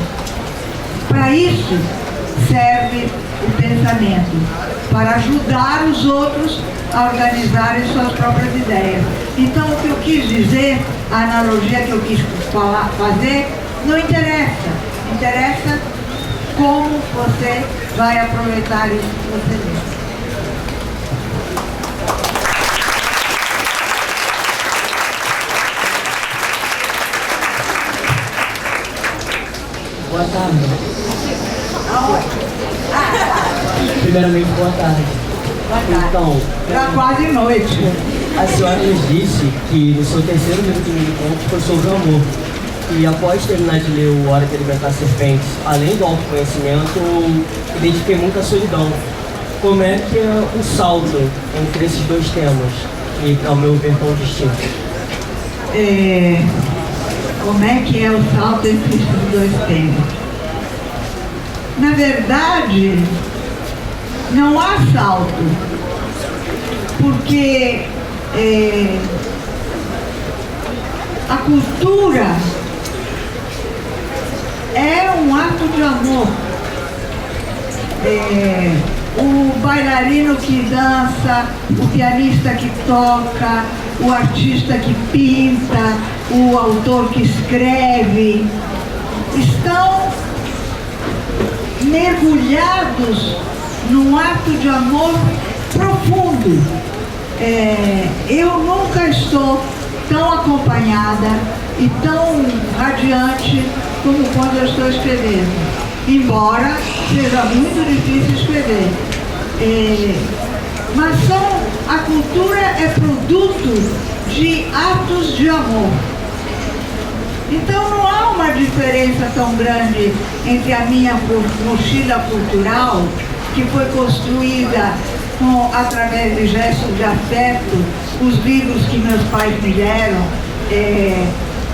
Para isso serve o pensamento, para ajudar os outros a organizarem suas próprias ideias. Então, o que eu quis dizer, a analogia que eu quis fazer, não interessa. Interessa como você vai aproveitar isso que você lê. Boa tarde. Primeiramente, boa tarde. Boa tarde. Então, já quase noite. A senhora nos disse que no seu terceiro livro de mini-contos foi sobre o amor. E após terminar de ler o Hora de Alimentar Serpentes, além do autoconhecimento, identifiquei muita solidão. Como é que é o salto entre esses dois temas, que, ao meu ver, tão distintos? Como é que é o salto entre esses dois temas? Na verdade, não há salto, porque a cultura é um ato de amor. O bailarino que dança, o pianista que toca, o artista que pinta, o autor que escreve, estão mergulhados num ato de amor profundo. Eu nunca estou tão acompanhada e tão radiante como quando eu estou escrevendo, embora seja muito difícil escrever. Mas a cultura é produto de atos de amor. Então não há uma diferença diferença tão grande entre a minha mochila cultural, que foi construída através de gestos de afeto, os livros que meus pais me deram,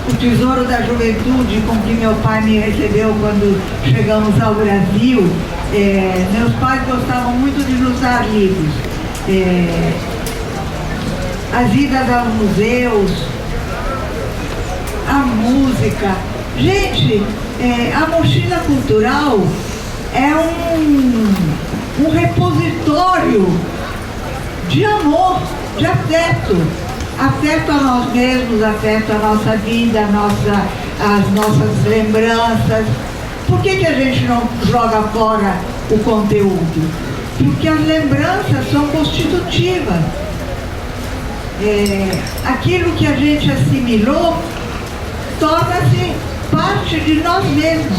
o Tesouro da Juventude, com que meu pai me recebeu quando chegamos ao Brasil. Meus pais gostavam muito de nos dar livros. As idas aos museus, a música. Gente, a mochila cultural é um repositório de amor, de afeto. Afeto a nós mesmos, afeto a nossa vida, as nossas lembranças. Por que a gente não joga fora o conteúdo? Porque as lembranças são constitutivas. Aquilo que a gente assimilou torna-se parte de nós mesmos.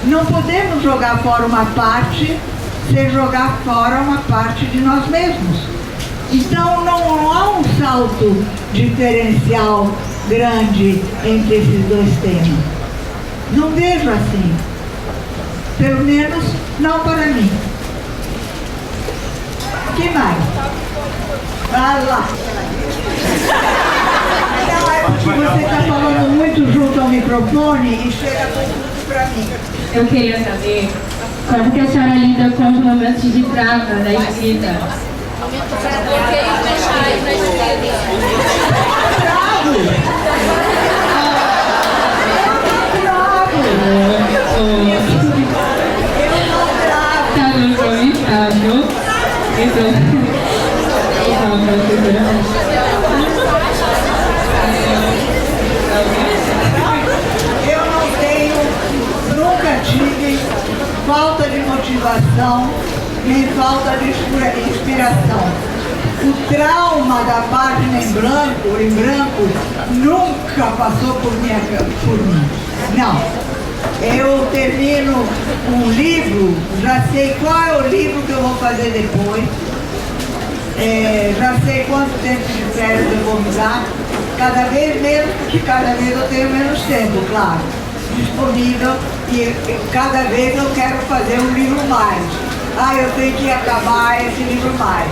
Não podemos jogar fora uma parte sem jogar fora uma parte de nós mesmos. Então não há um salto diferencial grande entre esses dois temas. Não vejo assim. Pelo menos não para mim. O que mais? Vai lá. Não, é porque você está falando muito junto ao microfone e chega tudo para mim. Eu queria saber como que a senhora lida com os momentos de trava da escrita. Tá no comentário. Eu não tenho, nunca tive falta de motivação, nem falta de inspiração. O trauma da página em branco, nunca passou por mim. Não. Eu termino um livro, já sei qual é o livro que eu vou fazer depois, já sei quanto tempo de férias eu vou me dar, cada vez menos, porque cada vez eu tenho menos tempo, claro, disponível, e cada vez eu quero fazer um livro mais. Eu tenho que acabar esse livro mais.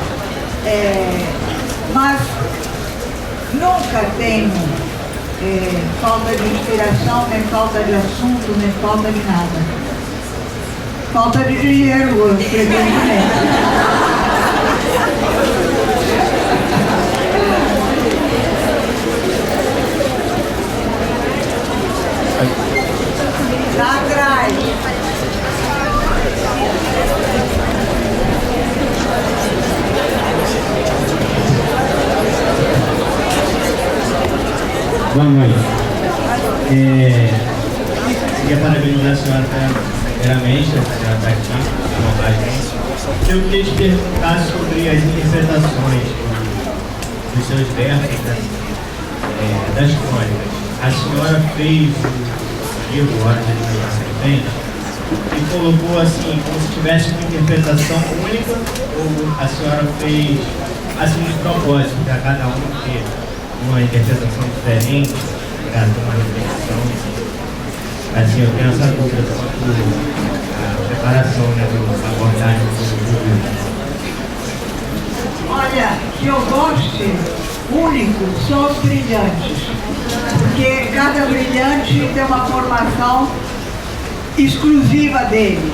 Mas nunca tenho falta de inspiração, nem falta de assunto, nem falta de nada. Falta de dinheiro, eu escrevi lá atrás. Boa noite. Queria parabenizar a senhora primeiramente, a senhora está aqui, com a gente. Eu queria te perguntar sobre as interpretações dos seus versos, das crônicas. A senhora fez o livro Hora de Alimentar Serpente e colocou assim, como se tivesse uma interpretação única, ou a senhora fez assim de propósito, para cada um ter uma interpretação diferente, para ter uma reflexão. Assim, eu tenho essa dúvida sobre a preparação, da abordagem do livro. Olha, que eu goste único são os brilhantes, porque cada brilhante tem uma formação exclusiva dele.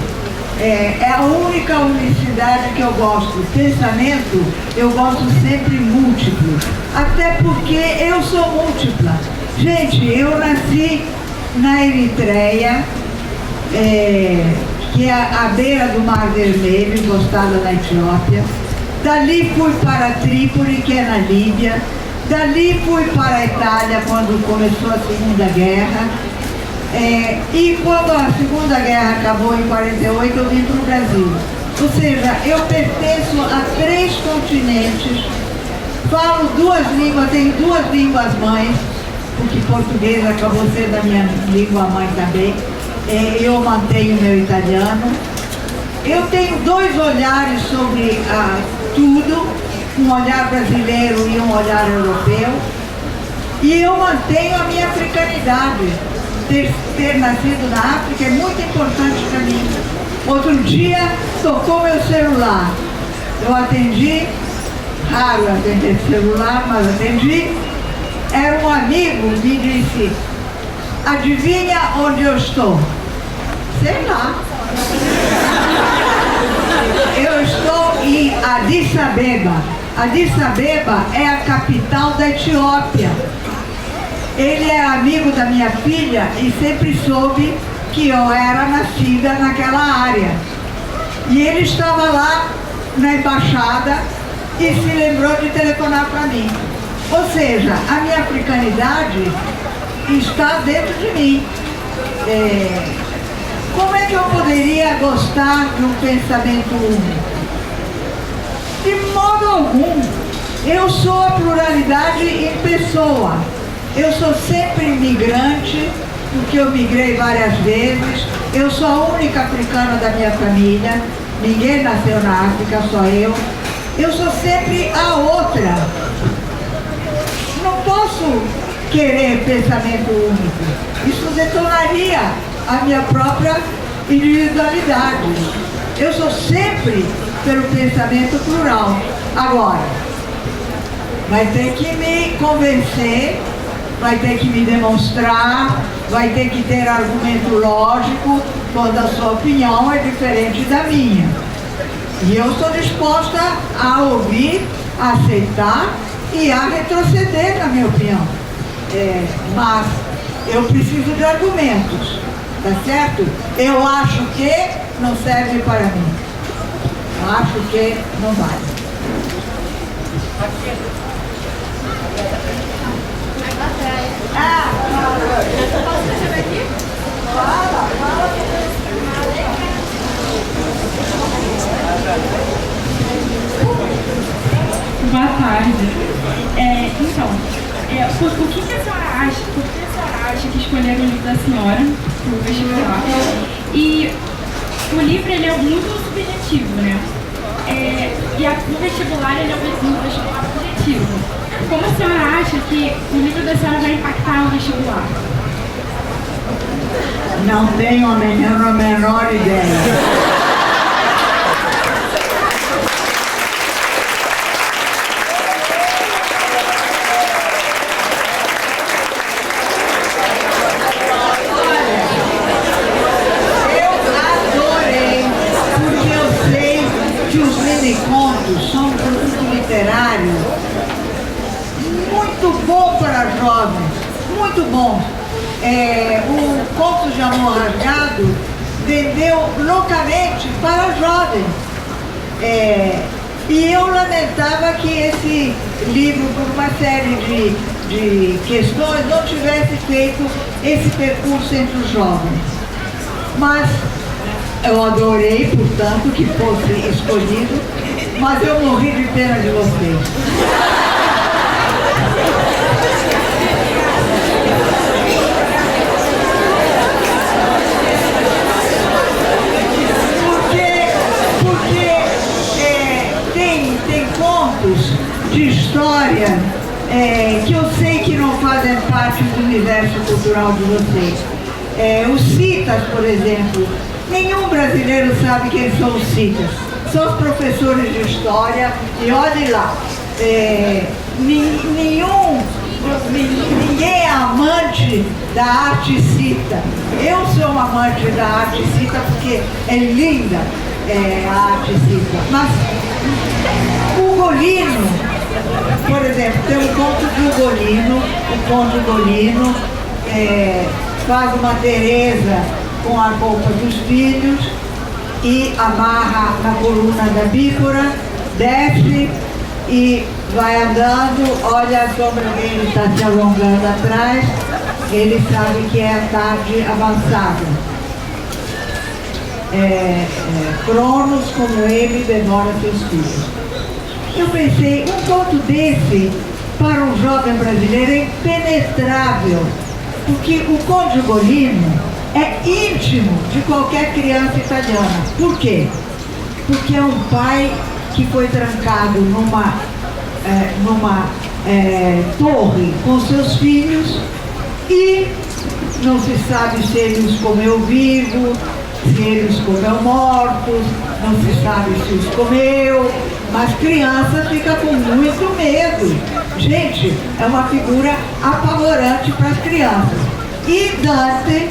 É a única unicidade que eu gosto. Pensamento, eu gosto sempre múltiplo. Até porque eu sou múltipla. Gente, eu nasci na Eritreia, que é à beira do Mar Vermelho, encostada na Etiópia. Dali fui para Trípoli, que é na Líbia. Dali fui para a Itália quando começou a Segunda Guerra. E quando a Segunda Guerra acabou em 48, eu vim para o Brasil. Ou seja, eu pertenço a 3 continentes, falo 2 línguas, tenho 2 línguas mães, porque português acabou sendo a minha língua mãe também. Eu mantenho meu italiano. Eu tenho 2 olhares sobre tudo, um olhar brasileiro e um olhar europeu. E eu mantenho a minha africanidade. Ter nascido na África é muito importante para mim. Outro dia tocou meu celular. Eu atendi, raro atender celular, mas atendi. Era um amigo, me disse: adivinha onde eu estou? Sei lá. Eu estou em Addis Abeba. Addis Abeba é a capital da Etiópia. Ele é amigo da minha filha e sempre soube que eu era nascida naquela área. E ele estava lá na embaixada e se lembrou de telefonar para mim. Ou seja, a minha africanidade está dentro de mim. Como é que eu poderia gostar de um pensamento único? De modo algum. Eu sou a pluralidade em pessoa. Eu sou sempre imigrante, porque eu migrei várias vezes. Eu sou a única africana da minha família. Ninguém nasceu na África, só eu. Eu sou sempre a outra. Não posso querer pensamento único. Isso detonaria a minha própria individualidade. Eu sou sempre pelo pensamento plural. Agora, vai ter que me convencer, vai ter que me demonstrar, vai ter que ter argumento lógico quando a sua opinião é diferente da minha. E eu estou disposta a ouvir, a aceitar e a retroceder na minha opinião. Mas eu preciso de argumentos, tá certo? Eu acho que não serve para mim. Eu acho que não vale. Boa tarde. Então, por que a senhora acha que escolheram o livro da senhora para o vestibular? E o livro ele é muito subjetivo, né? No vestibular ele é um vestibular objetivo. Como a senhora acha que o livro da senhora vai impactar o vestibular? Não tenho a menor ideia. Contos são um produto literário muito bom para jovens, muito bom. O Contos de Amor Rasgado vendeu loucamente para jovens. E eu lamentava que esse livro, por uma série de questões, não tivesse feito esse percurso entre os jovens. Mas eu adorei, portanto, que fosse escolhido, mas eu morri de pena de vocês. Porque tem contos de história que eu sei que não fazem parte do universo cultural de vocês. Os citas, por exemplo, nenhum brasileiro sabe quem são os citas. São os professores de história e olhe lá, ninguém é amante da arte cita. Eu sou uma amante da arte cita porque é linda a arte cita. Mas o Ugolino, por exemplo, tem um conto de Ugolino, o conto Ugolino faz uma Teresa com a roupa dos filhos e amarra na coluna da bípora, desce e vai andando, olha a sombra dele está se alongando atrás, ele sabe que é a tarde avançada. Cronos, como ele, devora seus filhos. Eu pensei, um conto desse para um jovem brasileiro é impenetrável, porque o Conde Ugolino é íntimo de qualquer criança italiana. Por quê? Porque é um pai que foi trancado numa torre com seus filhos e não se sabe se ele os comeu vivo, se ele os comeu mortos, não se sabe se os comeu, mas criança fica com muito medo. Gente, é uma figura apavorante para as crianças. E Dante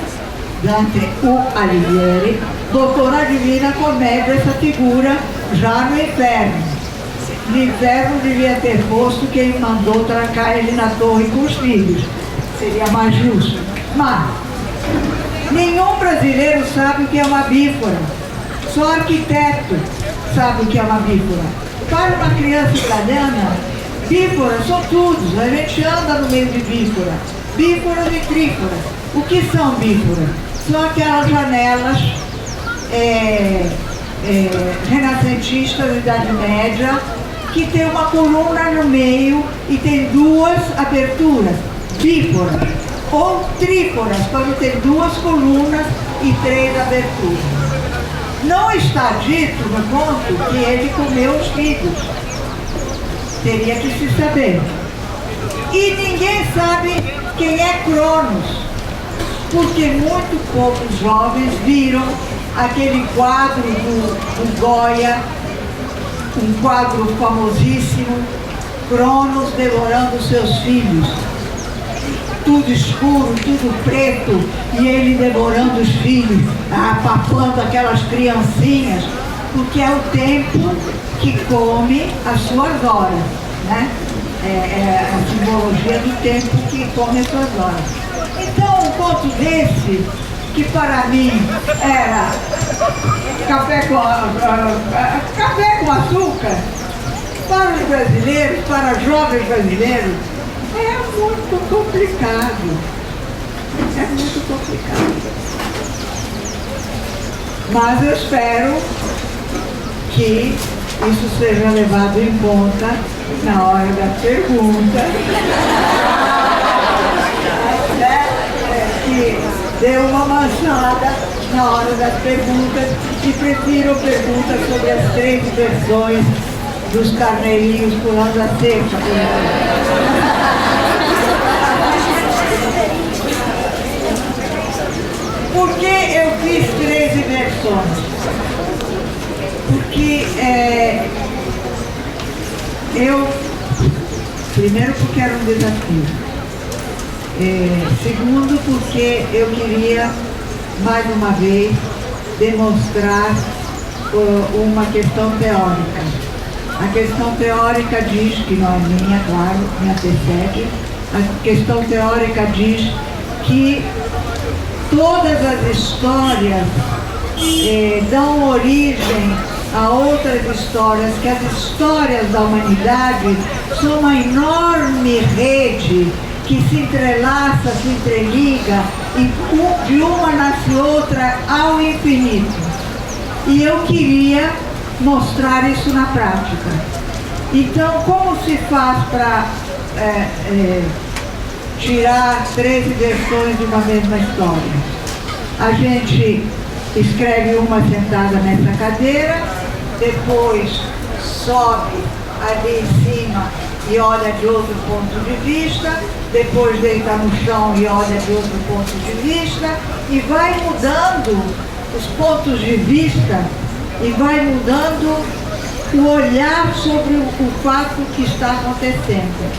o Alighieri, botou na Divina Comédia essa figura já no inferno. No inferno devia ter posto quem mandou trancar ele na torre com os filhos. Seria mais justo. Mas nenhum brasileiro sabe o que é uma bífora. Só arquiteto sabe o que é uma bífora. Para uma criança italiana, bíforas são tudo. A gente anda no meio de bífora. Bíforas e tríforas. O que são bíforas? São aquelas janelas renascentistas da Idade Média que tem uma coluna no meio e tem duas aberturas. Bíforas. Ou tríforas, quando tem duas colunas e três aberturas. Não está dito no conto que ele comeu os filhos. Teria que se saber. E ninguém sabe quem é Cronos, porque muito poucos jovens viram aquele quadro do Goya, um quadro famosíssimo, Cronos devorando seus filhos. Tudo escuro, tudo preto, e ele devorando os filhos, papando aquelas criancinhas, porque é o tempo que come as suas horas, né? É a simbologia do tempo que come as suas horas. Então, um conto desse, que para mim era café com açúcar, para os brasileiros, para jovens brasileiros, é muito complicado. É muito complicado. Mas eu espero que isso seja levado em conta na hora da pergunta. Que dê uma maçada na hora das perguntas e prefiro perguntas sobre as 3 versões dos carneirinhos pulando a cerca. Por que eu fiz 13 versões? Porque primeiro porque era um desafio. Segundo porque eu queria, mais uma vez, demonstrar uma questão teórica. A questão teórica diz, que não é minha, claro, me antecede, a questão teórica diz que todas as histórias dão origem a outras histórias, que as histórias da humanidade são uma enorme rede que se entrelaça, se entreliga, e de uma nasce outra ao infinito. E eu queria mostrar isso na prática. Então, como se faz para tirar 13 versões de uma mesma história? A gente escreve uma sentada nessa cadeira, depois sobe ali em cima e olha de outro ponto de vista, depois deita no chão e olha de outro ponto de vista, e vai mudando os pontos de vista e vai mudando o olhar sobre o fato que está acontecendo.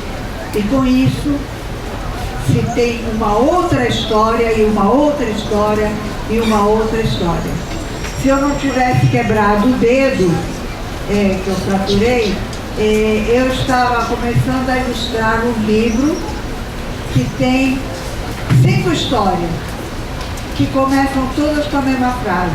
E com isso se tem uma outra história e uma outra história e uma outra história. Se eu não tivesse quebrado o dedo que eu fraturei, eu estava começando a ilustrar um livro que tem 5 histórias que começam todas com a mesma frase.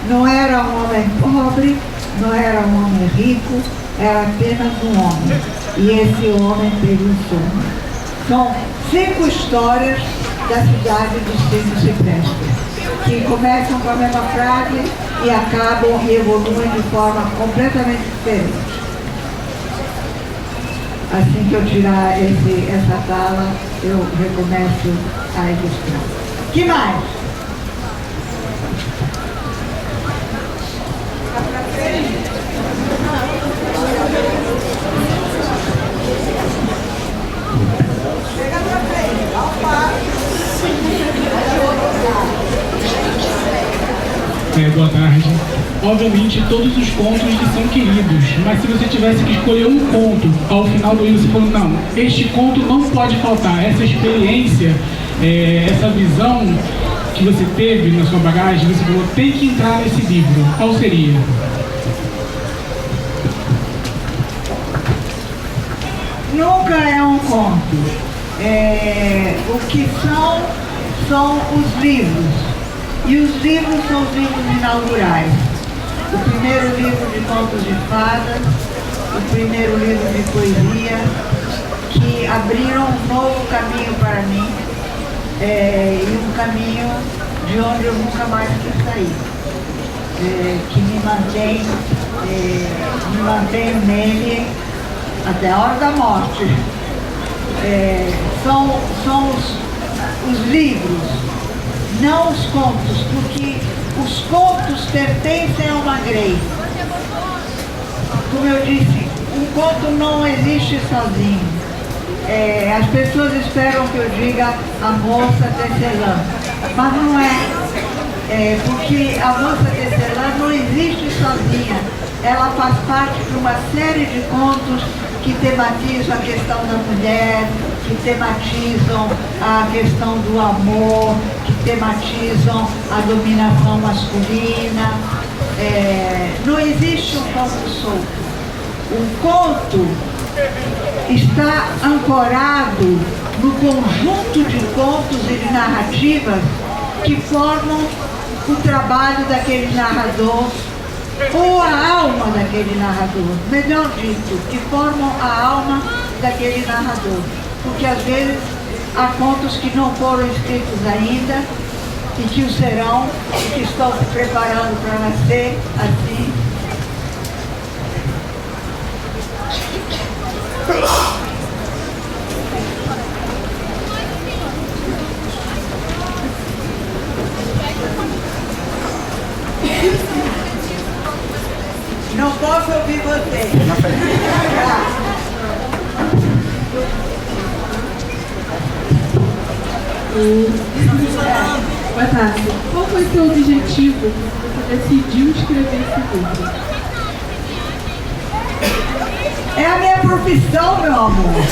Não era um homem pobre, não era um homem rico, era apenas um homem. E esse homem teve um sonho. São 5 histórias da cidade dos 5 ciprestes, que começam com a mesma frase e acabam e evoluem de forma completamente diferente. Assim que eu tirar essa tala, eu recomeço a ilustrar. Que mais? Boa tarde. Obviamente, todos os contos eles são queridos, mas se você tivesse que escolher um conto ao final do livro, você falou, não, este conto não pode faltar. Essa experiência, essa visão que você teve na sua bagagem, você falou, tem que entrar nesse livro. Qual seria? Nunca é um conto. O que são os livros. E os livros são os livros inaugurais. O primeiro livro de contos de fadas, o primeiro livro de poesia, que abriram um novo caminho para mim, e um caminho de onde eu nunca mais quis sair, que me mantém nele até a hora da morte. São os livros, não os contos, porque os contos pertencem a uma grei. Como eu disse, um conto não existe sozinho. As pessoas esperam que eu diga a moça tecelã, mas não é. Porque a moça tecelã não existe sozinha. Ela faz parte de uma série de contos que tematizam a questão da mulher, que tematizam a questão do amor, que tematizam a dominação masculina. Não existe um conto solto. Um conto está ancorado no conjunto de contos e de narrativas que formam o trabalho daquele narrador, ou a alma daquele narrador, melhor dito, que formam a alma daquele narrador. Porque às vezes há contos que não foram escritos ainda e que o serão, e que estão se preparando para nascer assim. Não posso ouvir você. Boa tarde. Qual foi seu objetivo quando você decidiu escrever esse livro? É a minha profissão, meu amor.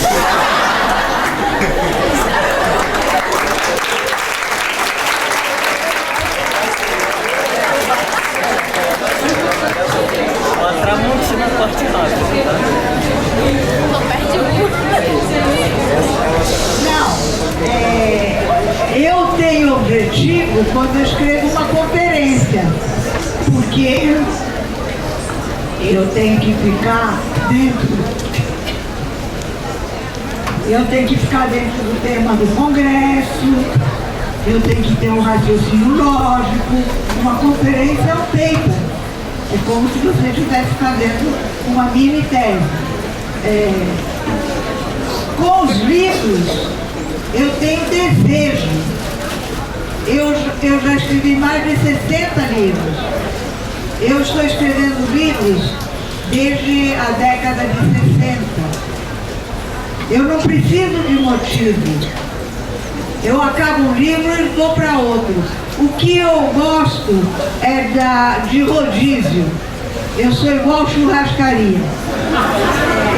A Tramontina corte rápido, tá? Não, eu tenho objetivo quando eu escrevo uma conferência, porque eu tenho que ficar dentro do tema do congresso, eu tenho que ter um raciocínio lógico. Uma conferência é um paper. É como se você estivesse fazendo uma mini tese. Com os livros, eu tenho desejo. Eu já escrevi mais de 60 livros. Eu estou escrevendo livros desde a década de 60. Eu não preciso de motivo. Eu acabo um livro e vou para outro. O que eu gosto é de rodízio. Eu sou igual churrascaria.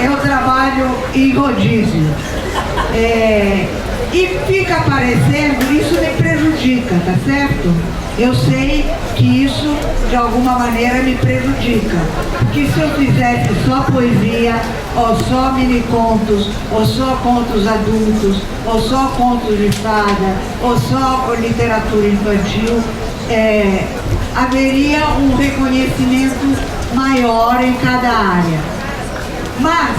Eu trabalho em rodízio. E fica aparecendo, isso me prejudica, tá certo? Eu sei que isso, de alguma maneira, me prejudica. Porque se eu fizesse só poesia, ou só mini-contos, ou só contos adultos, ou só contos de fada, ou só literatura infantil, haveria um reconhecimento maior em cada área. Mas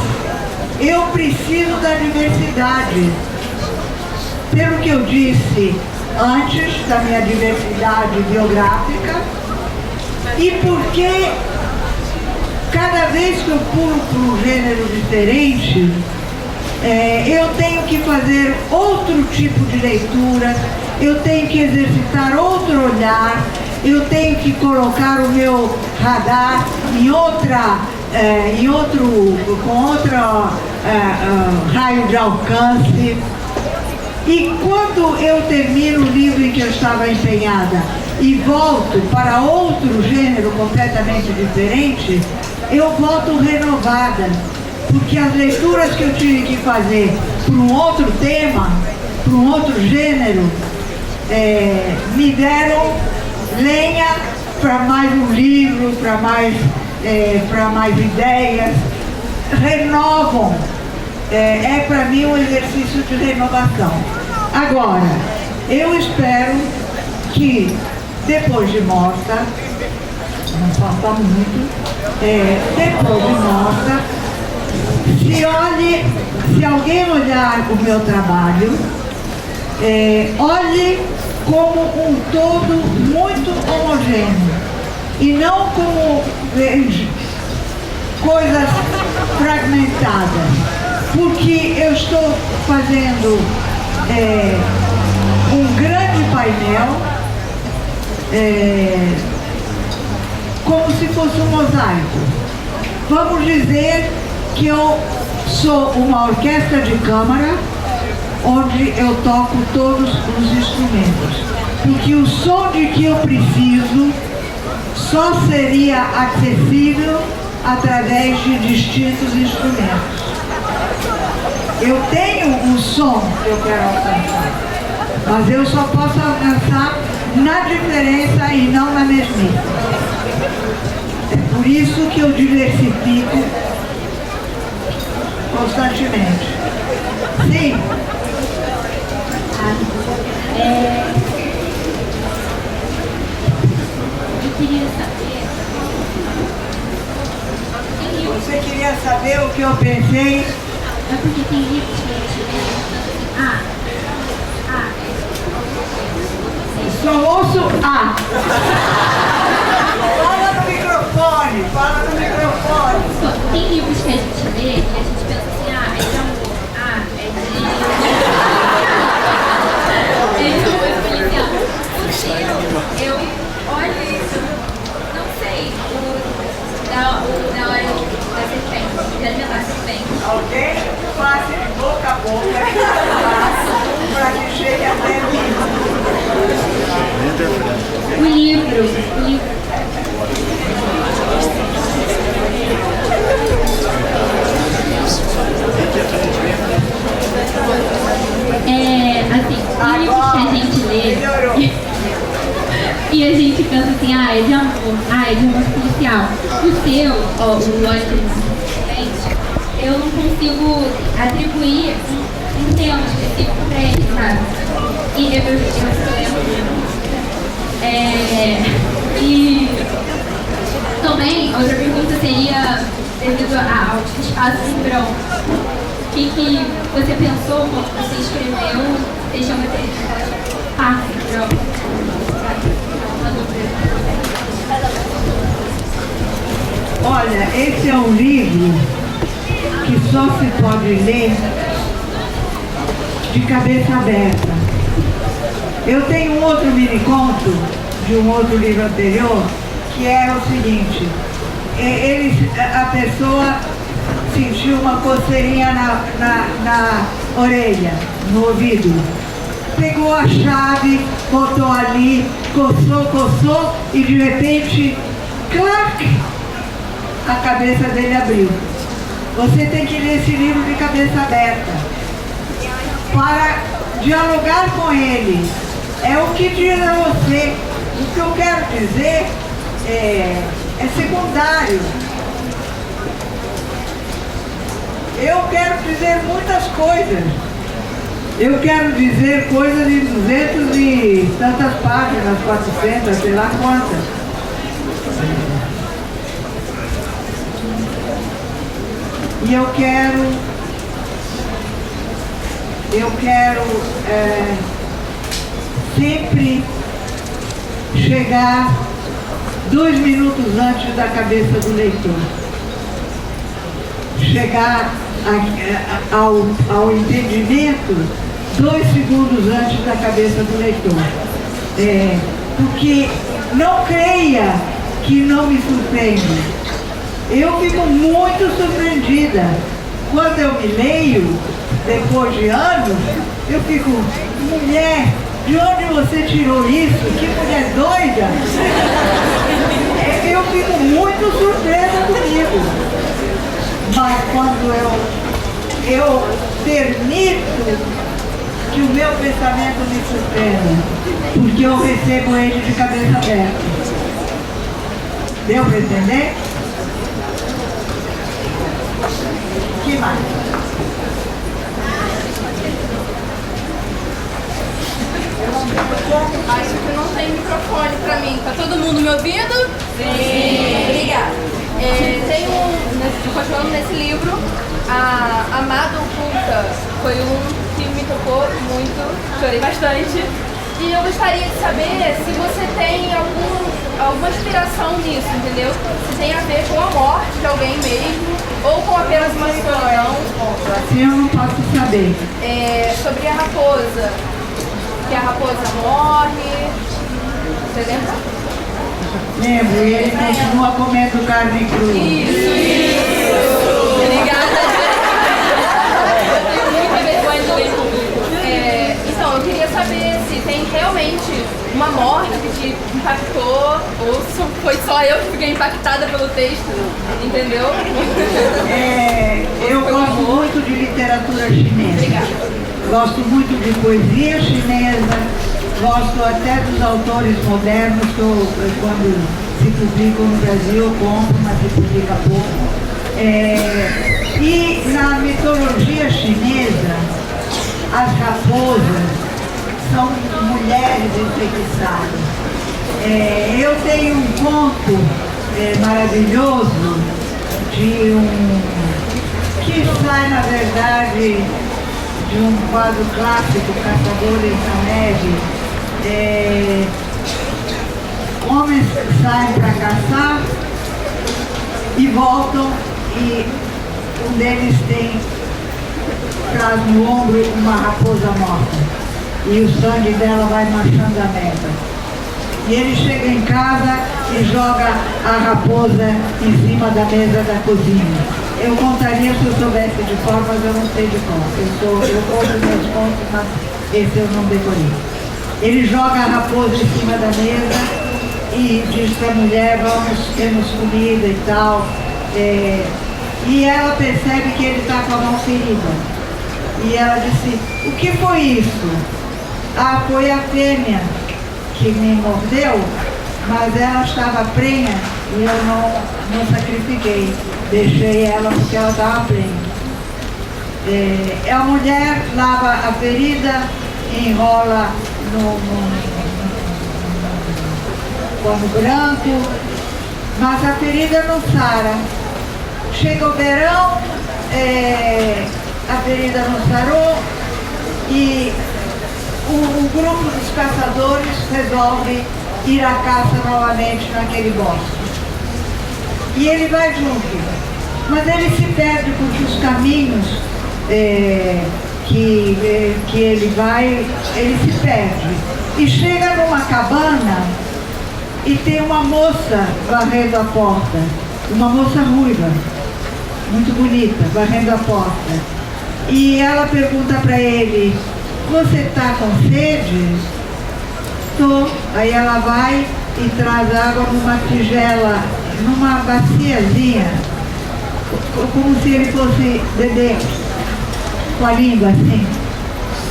eu preciso da diversidade. Pelo que eu disse antes da minha diversidade biográfica, e porque cada vez que eu pulo para um gênero diferente, eu tenho que fazer outro tipo de leitura, eu tenho que exercitar outro olhar, eu tenho que colocar o meu radar com outro raio de alcance. E quando eu termino o livro em que eu estava empenhada e volto para outro gênero completamente diferente, eu volto renovada, porque as leituras que eu tive que fazer para um outro tema, para um outro gênero, me deram lenha para mais um livro, para mais ideias, renovam. É para mim um exercício de renovação. Agora, eu espero que depois de morta, não falta muito, depois de morta, se alguém olhar o meu trabalho, olhe como um todo muito homogêneo e não como coisas fragmentadas, porque eu estou fazendo um grande painel como se fosse um mosaico. Vamos dizer que eu sou uma orquestra de câmara onde eu toco todos os instrumentos, porque o som de que eu preciso só seria acessível através de distintos instrumentos. Eu tenho um som que eu quero alcançar, mas eu só posso alcançar na diferença e não na mesmice. É por isso que eu diversifico constantemente. Sim. Eu queria saber. Você queria saber o que eu pensei? É porque tem livros que a gente lê. Só ouço A. Fala no microfone, fala no microfone. Tem livros que a gente lê e a gente pensa assim, é de amor, é de policial. O seu, eu olho isso, não sei, da hora da serpente, de alimentar a serpente. Alguém passe de boca a boca para que chegue até mim. O livro. Assim, livros que a gente lê e a gente pensa assim, é de amor policial. O seu, o Ódio, eu não consigo atribuir um tema específico para ele, sabe? E eu lembro. E também, outra pergunta seria, devido ao espaço em branco, o que você pensou quando você escreveu, deixando aquele espaço em branco? Olha, esse é um livro que só se pode ler de cabeça aberta. Eu tenho um outro mini-conto de um outro livro anterior, que é o seguinte: a pessoa sentiu uma coceirinha na orelha, no ouvido. Pegou a chave, botou ali, coçou e de repente, clac, a cabeça dele abriu. Você tem que ler esse livro de cabeça aberta para dialogar com ele. É o que diz a você. O que eu quero dizer é secundário. Eu quero dizer muitas coisas. Eu quero dizer coisas de 200 e tantas páginas, 400, sei lá quantas. E eu quero sempre chegar 2 minutos antes da cabeça do leitor. Chegar ao entendimento 2 segundos antes da cabeça do leitor. Porque não creia que não me surpreende. Eu fico muito surpreendida. Quando eu me leio, depois de anos, eu fico, mulher, de onde você tirou isso? Que mulher doida! Eu fico muito surpresa comigo. Mas quando eu permito que o meu pensamento me surpreenda, porque eu recebo ele de cabeça aberta. Deu para entender? Que mais? Acho que não tem microfone pra mim. Tá todo mundo me ouvindo? Sim. Obrigada. Continuando nesse livro, a Amada Oculta foi um que me tocou muito, chorei bastante. E eu gostaria de saber se você tem alguma inspiração nisso, entendeu? Se tem a ver com a morte de alguém mesmo, ou com apenas uma solidão. Assim eu não posso saber. Sobre a raposa, que a raposa morre, você lembra? Lembro, e ele continua comendo carne crua. Isso. Obrigada. Eu tenho muita vergonha de ler em público. Então, eu queria saber se tem realmente uma morte que te impactou, ou se foi só eu que fiquei impactada pelo texto, entendeu? Eu gosto muito de literatura chinesa. Obrigada. Gosto muito de poesia chinesa, gosto até dos autores modernos, que quando se publicam no Brasil eu compro, mas se publica pouco. E na mitologia chinesa, as raposas são mulheres enfeitiçadas. Eu tenho um conto maravilhoso de que sai, na verdade, de um quadro clássico, Caçadores na Neve. Homens saem para caçar e voltam, e um deles traz no ombro uma raposa morta, e o sangue dela vai marchando a meta. E ele chega em casa e joga a raposa em cima da mesa da cozinha. Eu contaria se eu soubesse de cor, mas eu não sei de cor. Eu conto meus contos, mas esse eu não decorei. Ele joga a raposa em cima da mesa e diz para a mulher, temos comida e tal. E ela percebe que ele está com a mão ferida. E ela disse, o que foi isso? Ah, foi a fêmea que me mordeu, mas ela estava prenha e eu não sacrifiquei. Deixei ela porque ela estava prenha. A mulher lava a ferida, enrola no pano branco, mas a ferida não sara. Chega o verão, a ferida não sarou e o grupo dos caçadores resolve ir à caça novamente naquele bosque. E ele vai junto, mas ele se perde porque os caminhos que ele vai, ele se perde. E chega numa cabana e tem uma moça varrendo a porta, uma moça ruiva, muito bonita, varrendo a porta. E ela pergunta para ele, você está com sede? Tô. Aí ela vai e traz água numa tigela, numa baciazinha, como se ele fosse beber com a língua assim.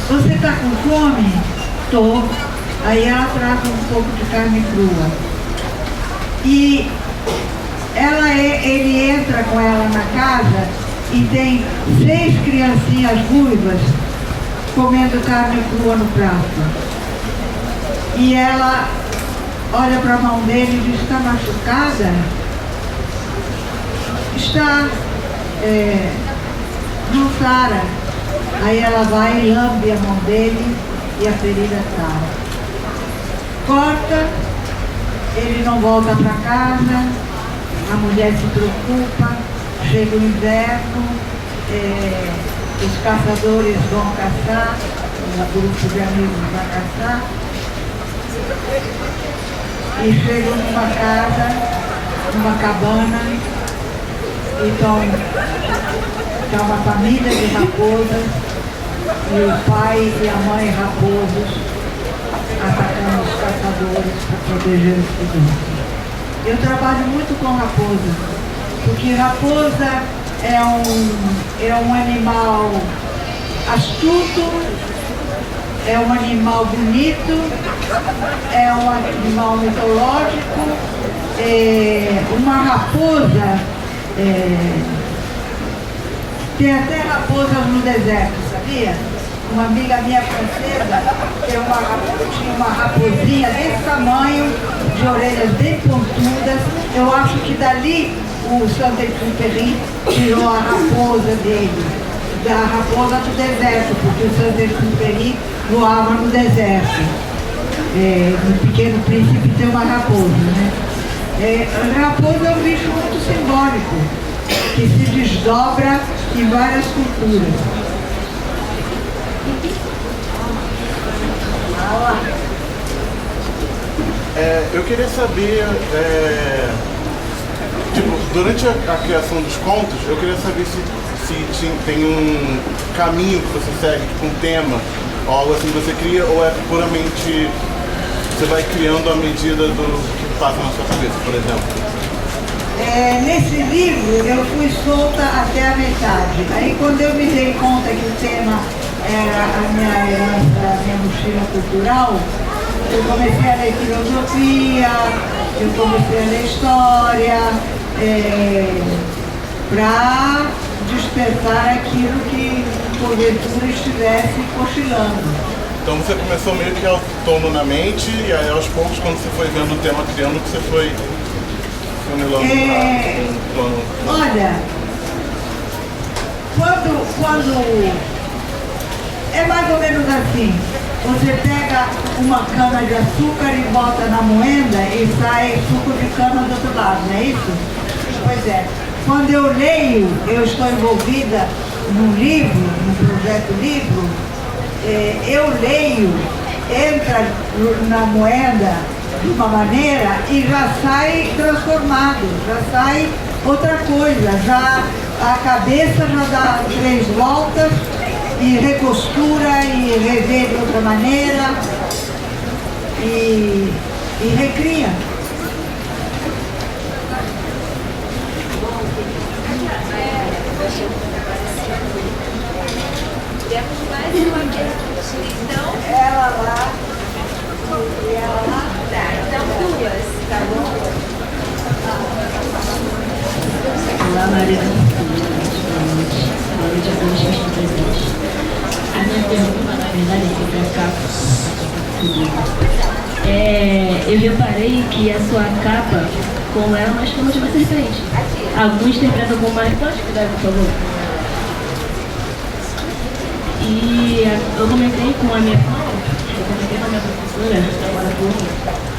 Você está com fome? Tô. Aí ela traz um pouco de carne crua. E ele entra com ela na casa e tem 6 criancinhas ruivas comendo carne crua no prato. E ela olha para a mão dele e diz, está machucada? Está, não sara. Aí ela vai e lambe a mão dele e a ferida sara. Corta, ele não volta para casa, a mulher se preocupa, chega o inverno, os caçadores vão caçar, um grupo de amigos vai caçar, e chegam numa casa, numa cabana, então está uma família de raposas e o pai e a mãe raposos atacando os caçadores para proteger os filhotes. Eu trabalho muito com raposa, porque raposa é um animal astuto, é um animal bonito, é um animal mitológico, uma raposa, tem até raposas no deserto, sabia? Uma amiga minha francesa tinha uma raposinha desse tamanho, de orelhas bem pontudas. Eu acho que dali o Saint-Exupéry tirou a raposa dele, da raposa do deserto, porque o Saint-Exupéry voava no deserto. No Pequeno Príncipe tem uma raposa, né? A raposa é um bicho muito simbólico, que se desdobra em várias culturas. Eu queria saber, durante a criação dos contos, eu queria saber se tem um caminho que você segue, um tema, ou algo assim que você cria, ou é puramente você vai criando à medida do que passa na sua cabeça, por exemplo? Nesse livro eu fui solta até a metade. Aí quando eu me dei conta que o tema era a minha herança, a minha mochila cultural, eu comecei a ler filosofia, eu comecei a ler história, para despertar aquilo que porventura estivesse cochilando. Então você começou meio que autonomamente e aí aos poucos, quando você foi vendo o tema criando, que você foi funilando para plano. Olha, quando é mais ou menos assim, você pega uma cana de açúcar e bota na moenda e sai suco de cana do outro lado, não é isso? Pois é. Quando eu leio, eu estou envolvida num livro, num projeto livro, eu leio, entra na moeda de uma maneira e já sai transformado, já sai outra coisa, já a cabeça já dá 3 voltas e recostura e revê de outra maneira e recria. Temos mais uma questão. Ela lá e ela lá. Tá, então 2, tá bom? Olá, Maria. Boa noite. Boa noite a todos que estão presentes. A minha pergunta, na verdade, é para cá. Eu reparei que a sua capa, como é uma escama de uma serpente. Alguns interpretam como uma... Pode cuidar, por favor? E eu comentei com a minha professora, agora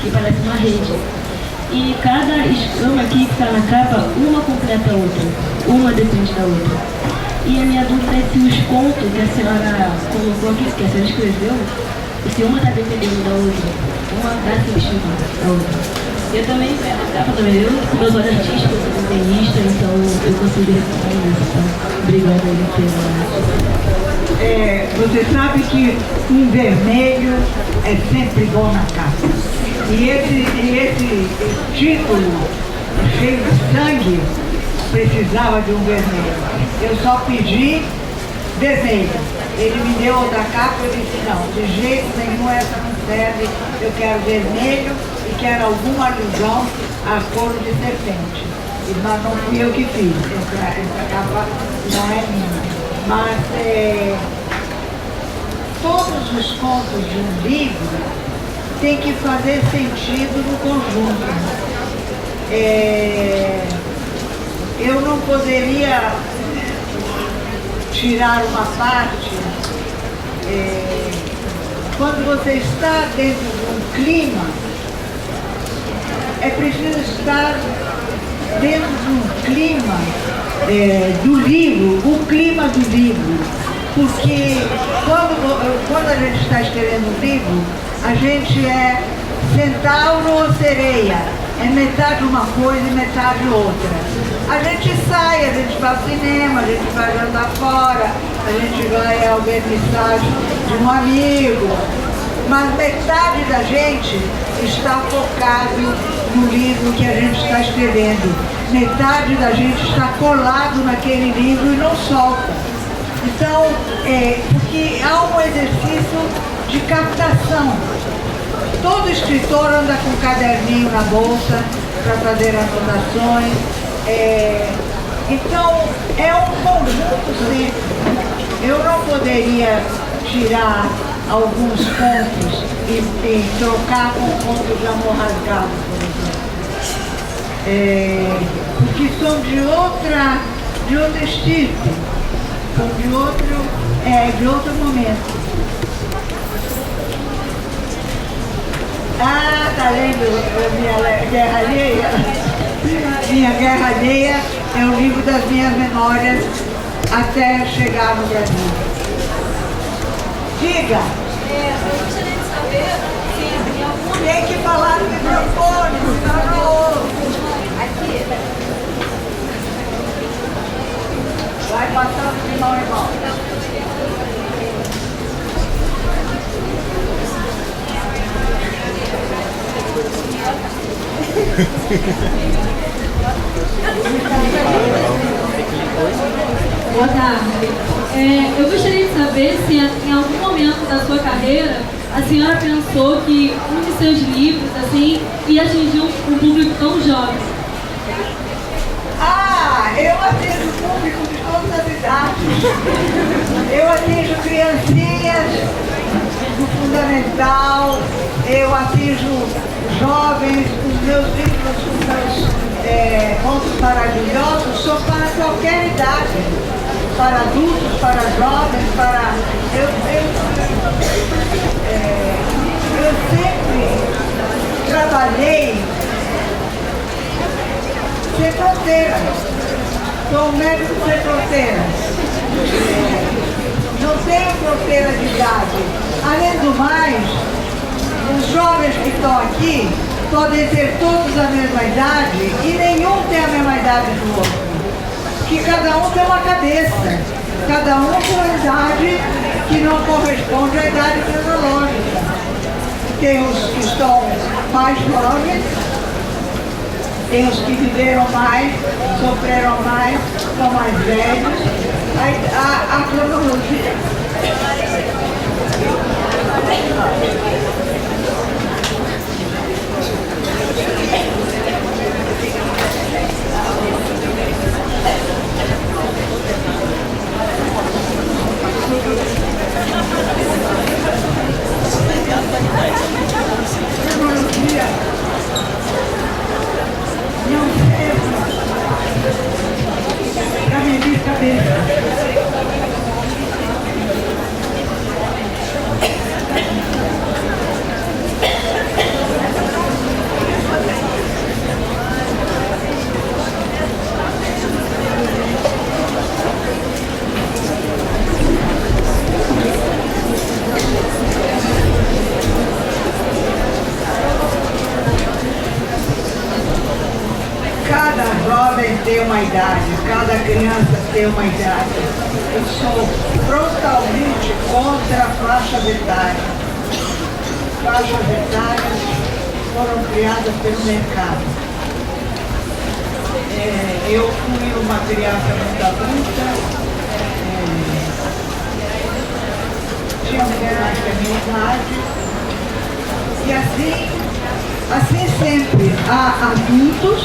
que parece uma rede. E cada escama aqui que está na capa, uma completa a outra, uma depende da outra. E a minha dúvida é se os contos que a senhora colocou aqui, que a senhora escreveu, se uma está dependendo da outra, uma está sentindo a outra. Eu também pego a capa também, eu meus olhos artísticos, eu sou desenhista, então eu consigo responder isso. Então, obrigada aí pela... Você sabe que um vermelho é sempre bom na capa. E esse título, cheio de sangue, precisava de um vermelho. Eu só pedi vermelho. Ele me deu outra capa e eu disse, não, de jeito nenhum essa não serve, eu quero vermelho e quero alguma alusão a couro de serpente. Mas não fui eu que fiz, essa capa não é minha. Mas todos os contos de um livro têm que fazer sentido no conjunto. Eu não poderia tirar uma parte. Quando você está dentro de um clima, é preciso estar dentro de um clima do livro, o clima do livro. Porque quando a gente está escrevendo um livro, a gente é centauro ou sereia, é metade uma coisa e metade outra. A gente sai, a gente vai ao cinema, a gente vai jantar fora, a gente ganha alguém mensagem de um amigo, mas metade da gente está focado no livro que a gente está escrevendo. Metade da gente está colado naquele livro e não solta. Então, porque há um exercício de captação. Todo escritor anda com um caderninho na bolsa para fazer anotações. Então, é um conjunto sempre. Eu não poderia tirar alguns pontos e trocar com pontos de amor rasgado, por exemplo. Porque são de outra estirpe, são de outro momento. Ah, tá lendo minha Guerra Alheia? Minha Guerra Alheia é o livro das minhas memórias até chegar no Brasil. Diga! Eu gostaria de saber se em algum momento... Tem que falar no microfone, não no outro. Aqui. Vai passando de mão em mão. Boa tarde. Eu gostaria de saber se em algum momento da sua carreira a senhora pensou que um de seus livros assim, ia atingir um público tão jovem. Eu atinjo o público de todas as idades. Eu atinjo criancinhas do fundamental, eu atinjo jovens, os meus livros, os meus contos maravilhosos são para qualquer idade, para adultos, para jovens, para... Eu sempre trabalhei sem fronteiras. Sou um médico sem fronteiras. Não tenho fronteira de idade. Além do mais, os jovens que estão aqui podem ter todos a mesma idade e nenhum tem a mesma idade do outro. Porque cada um tem uma cabeça, cada um tem uma idade que não corresponde à idade cronológica. Tem os que estão mais jovens, tem os que viveram mais, sofreram mais, são mais velhos. A cronologia. Não serve para medir cabeça. Cada jovem tem uma idade, cada criança tem uma idade. Eu sou frontalmente contra a faixa etária. Faixas etárias foram criadas pelo mercado. Eu fui uma criança muito adulta, tinha mulheres que a minha idade, e assim sempre há adultos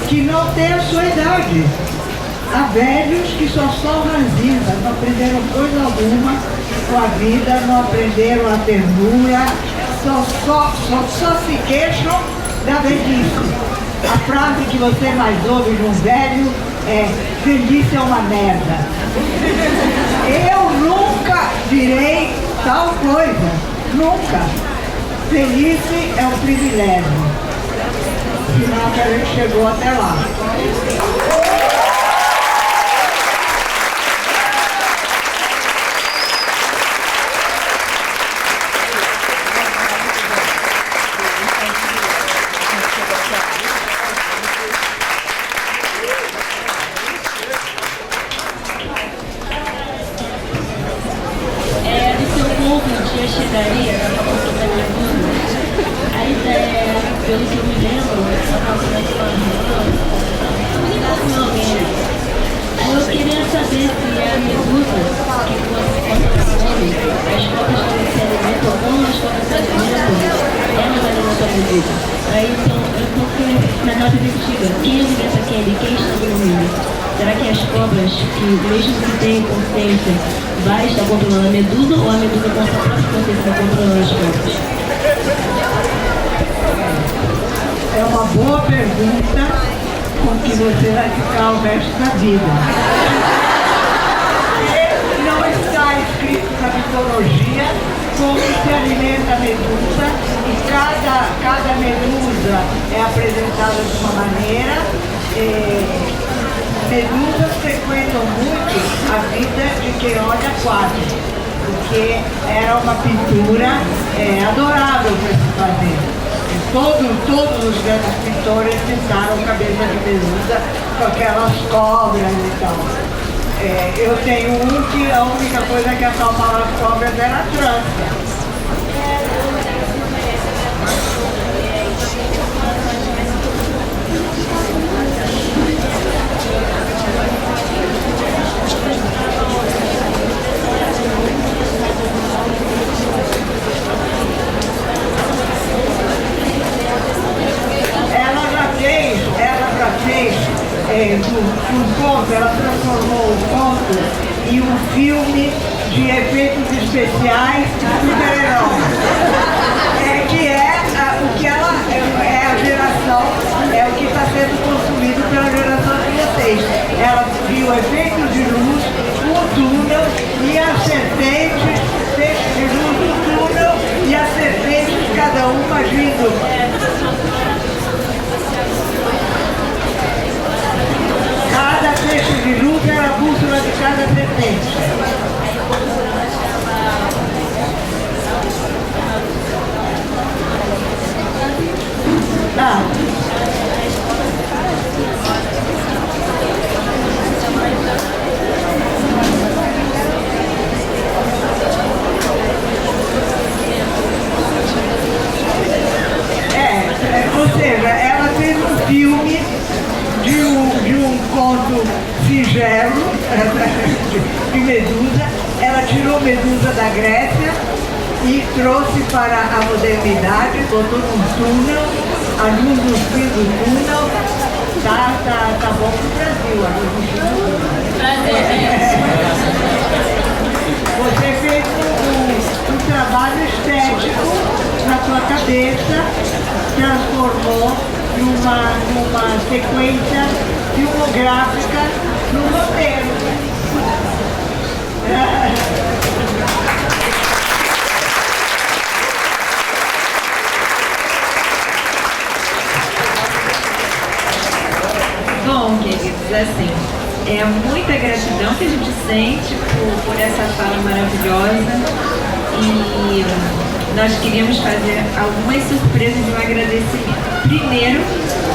que não têm a sua idade. Há velhos que só são ranzinhas, não aprenderam coisa alguma com a vida, não aprenderam a ternura, só se queixam da velhice. A frase que você mais ouve de um velho é: velhice é uma merda. Eu nunca direi tal coisa, nunca. Velhice é um privilégio. Sinal que a gente chegou até lá. perspectiva, quem alimenta quem e quem está dormindo? Será que as cobras, que mesmo que tenham consciência, vai estar controlando a medusa ou a medusa com a sua própria consciência vai controlando as cobras? É uma boa pergunta com que você vai ficar o resto da vida. Não está escrito na mitologia como se alimenta a medusa e cada medusa é apresentada de uma maneira. Medusas frequentam muito a vida de quem olha quadros, porque era uma pintura adorável para se fazer. Todos os grandes pintores pintaram cabeça de medusa com aquelas cobras e tal. Eu tenho um que a única coisa que acalmava as cobras era a trança. Ela transformou o conto em um filme de efeitos especiais de super-herói. Que é o que ela é a geração, é o que está sendo consumido pela geração de vocês. Ela viu efeitos de luz, um túnel e as serpentes, feixes de luz, um túnel e as serpentes, cada uma agindo. Cada feixe de luz era a bússola de cada serpente. Ou seja, ela fez um filme de um conto singelo de Medusa. Ela tirou Medusa da Grécia e trouxe para a modernidade, botou num túnel, a luz no fim do túnel. Tá bom pro Brasil, a luz no fim do túnel. Você fez um trabalho estético na sua cabeça, transformou numa sequência filmográfica no roteiro. Bom, queridos, assim, é muita gratidão que a gente sente por essa fala maravilhosa e nós queríamos fazer algumas surpresas de um agradecimento. Primeiro,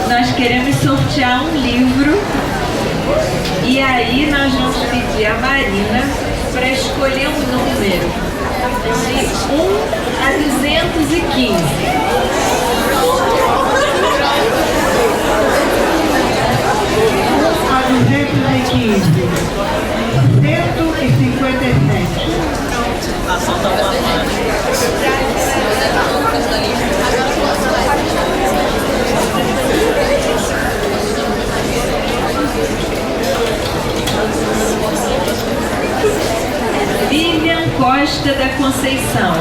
nós queremos sortear um livro e aí nós vamos pedir a Marina para escolher um número de 1 a 215. A 215, 157. Vivian Costa da Conceição.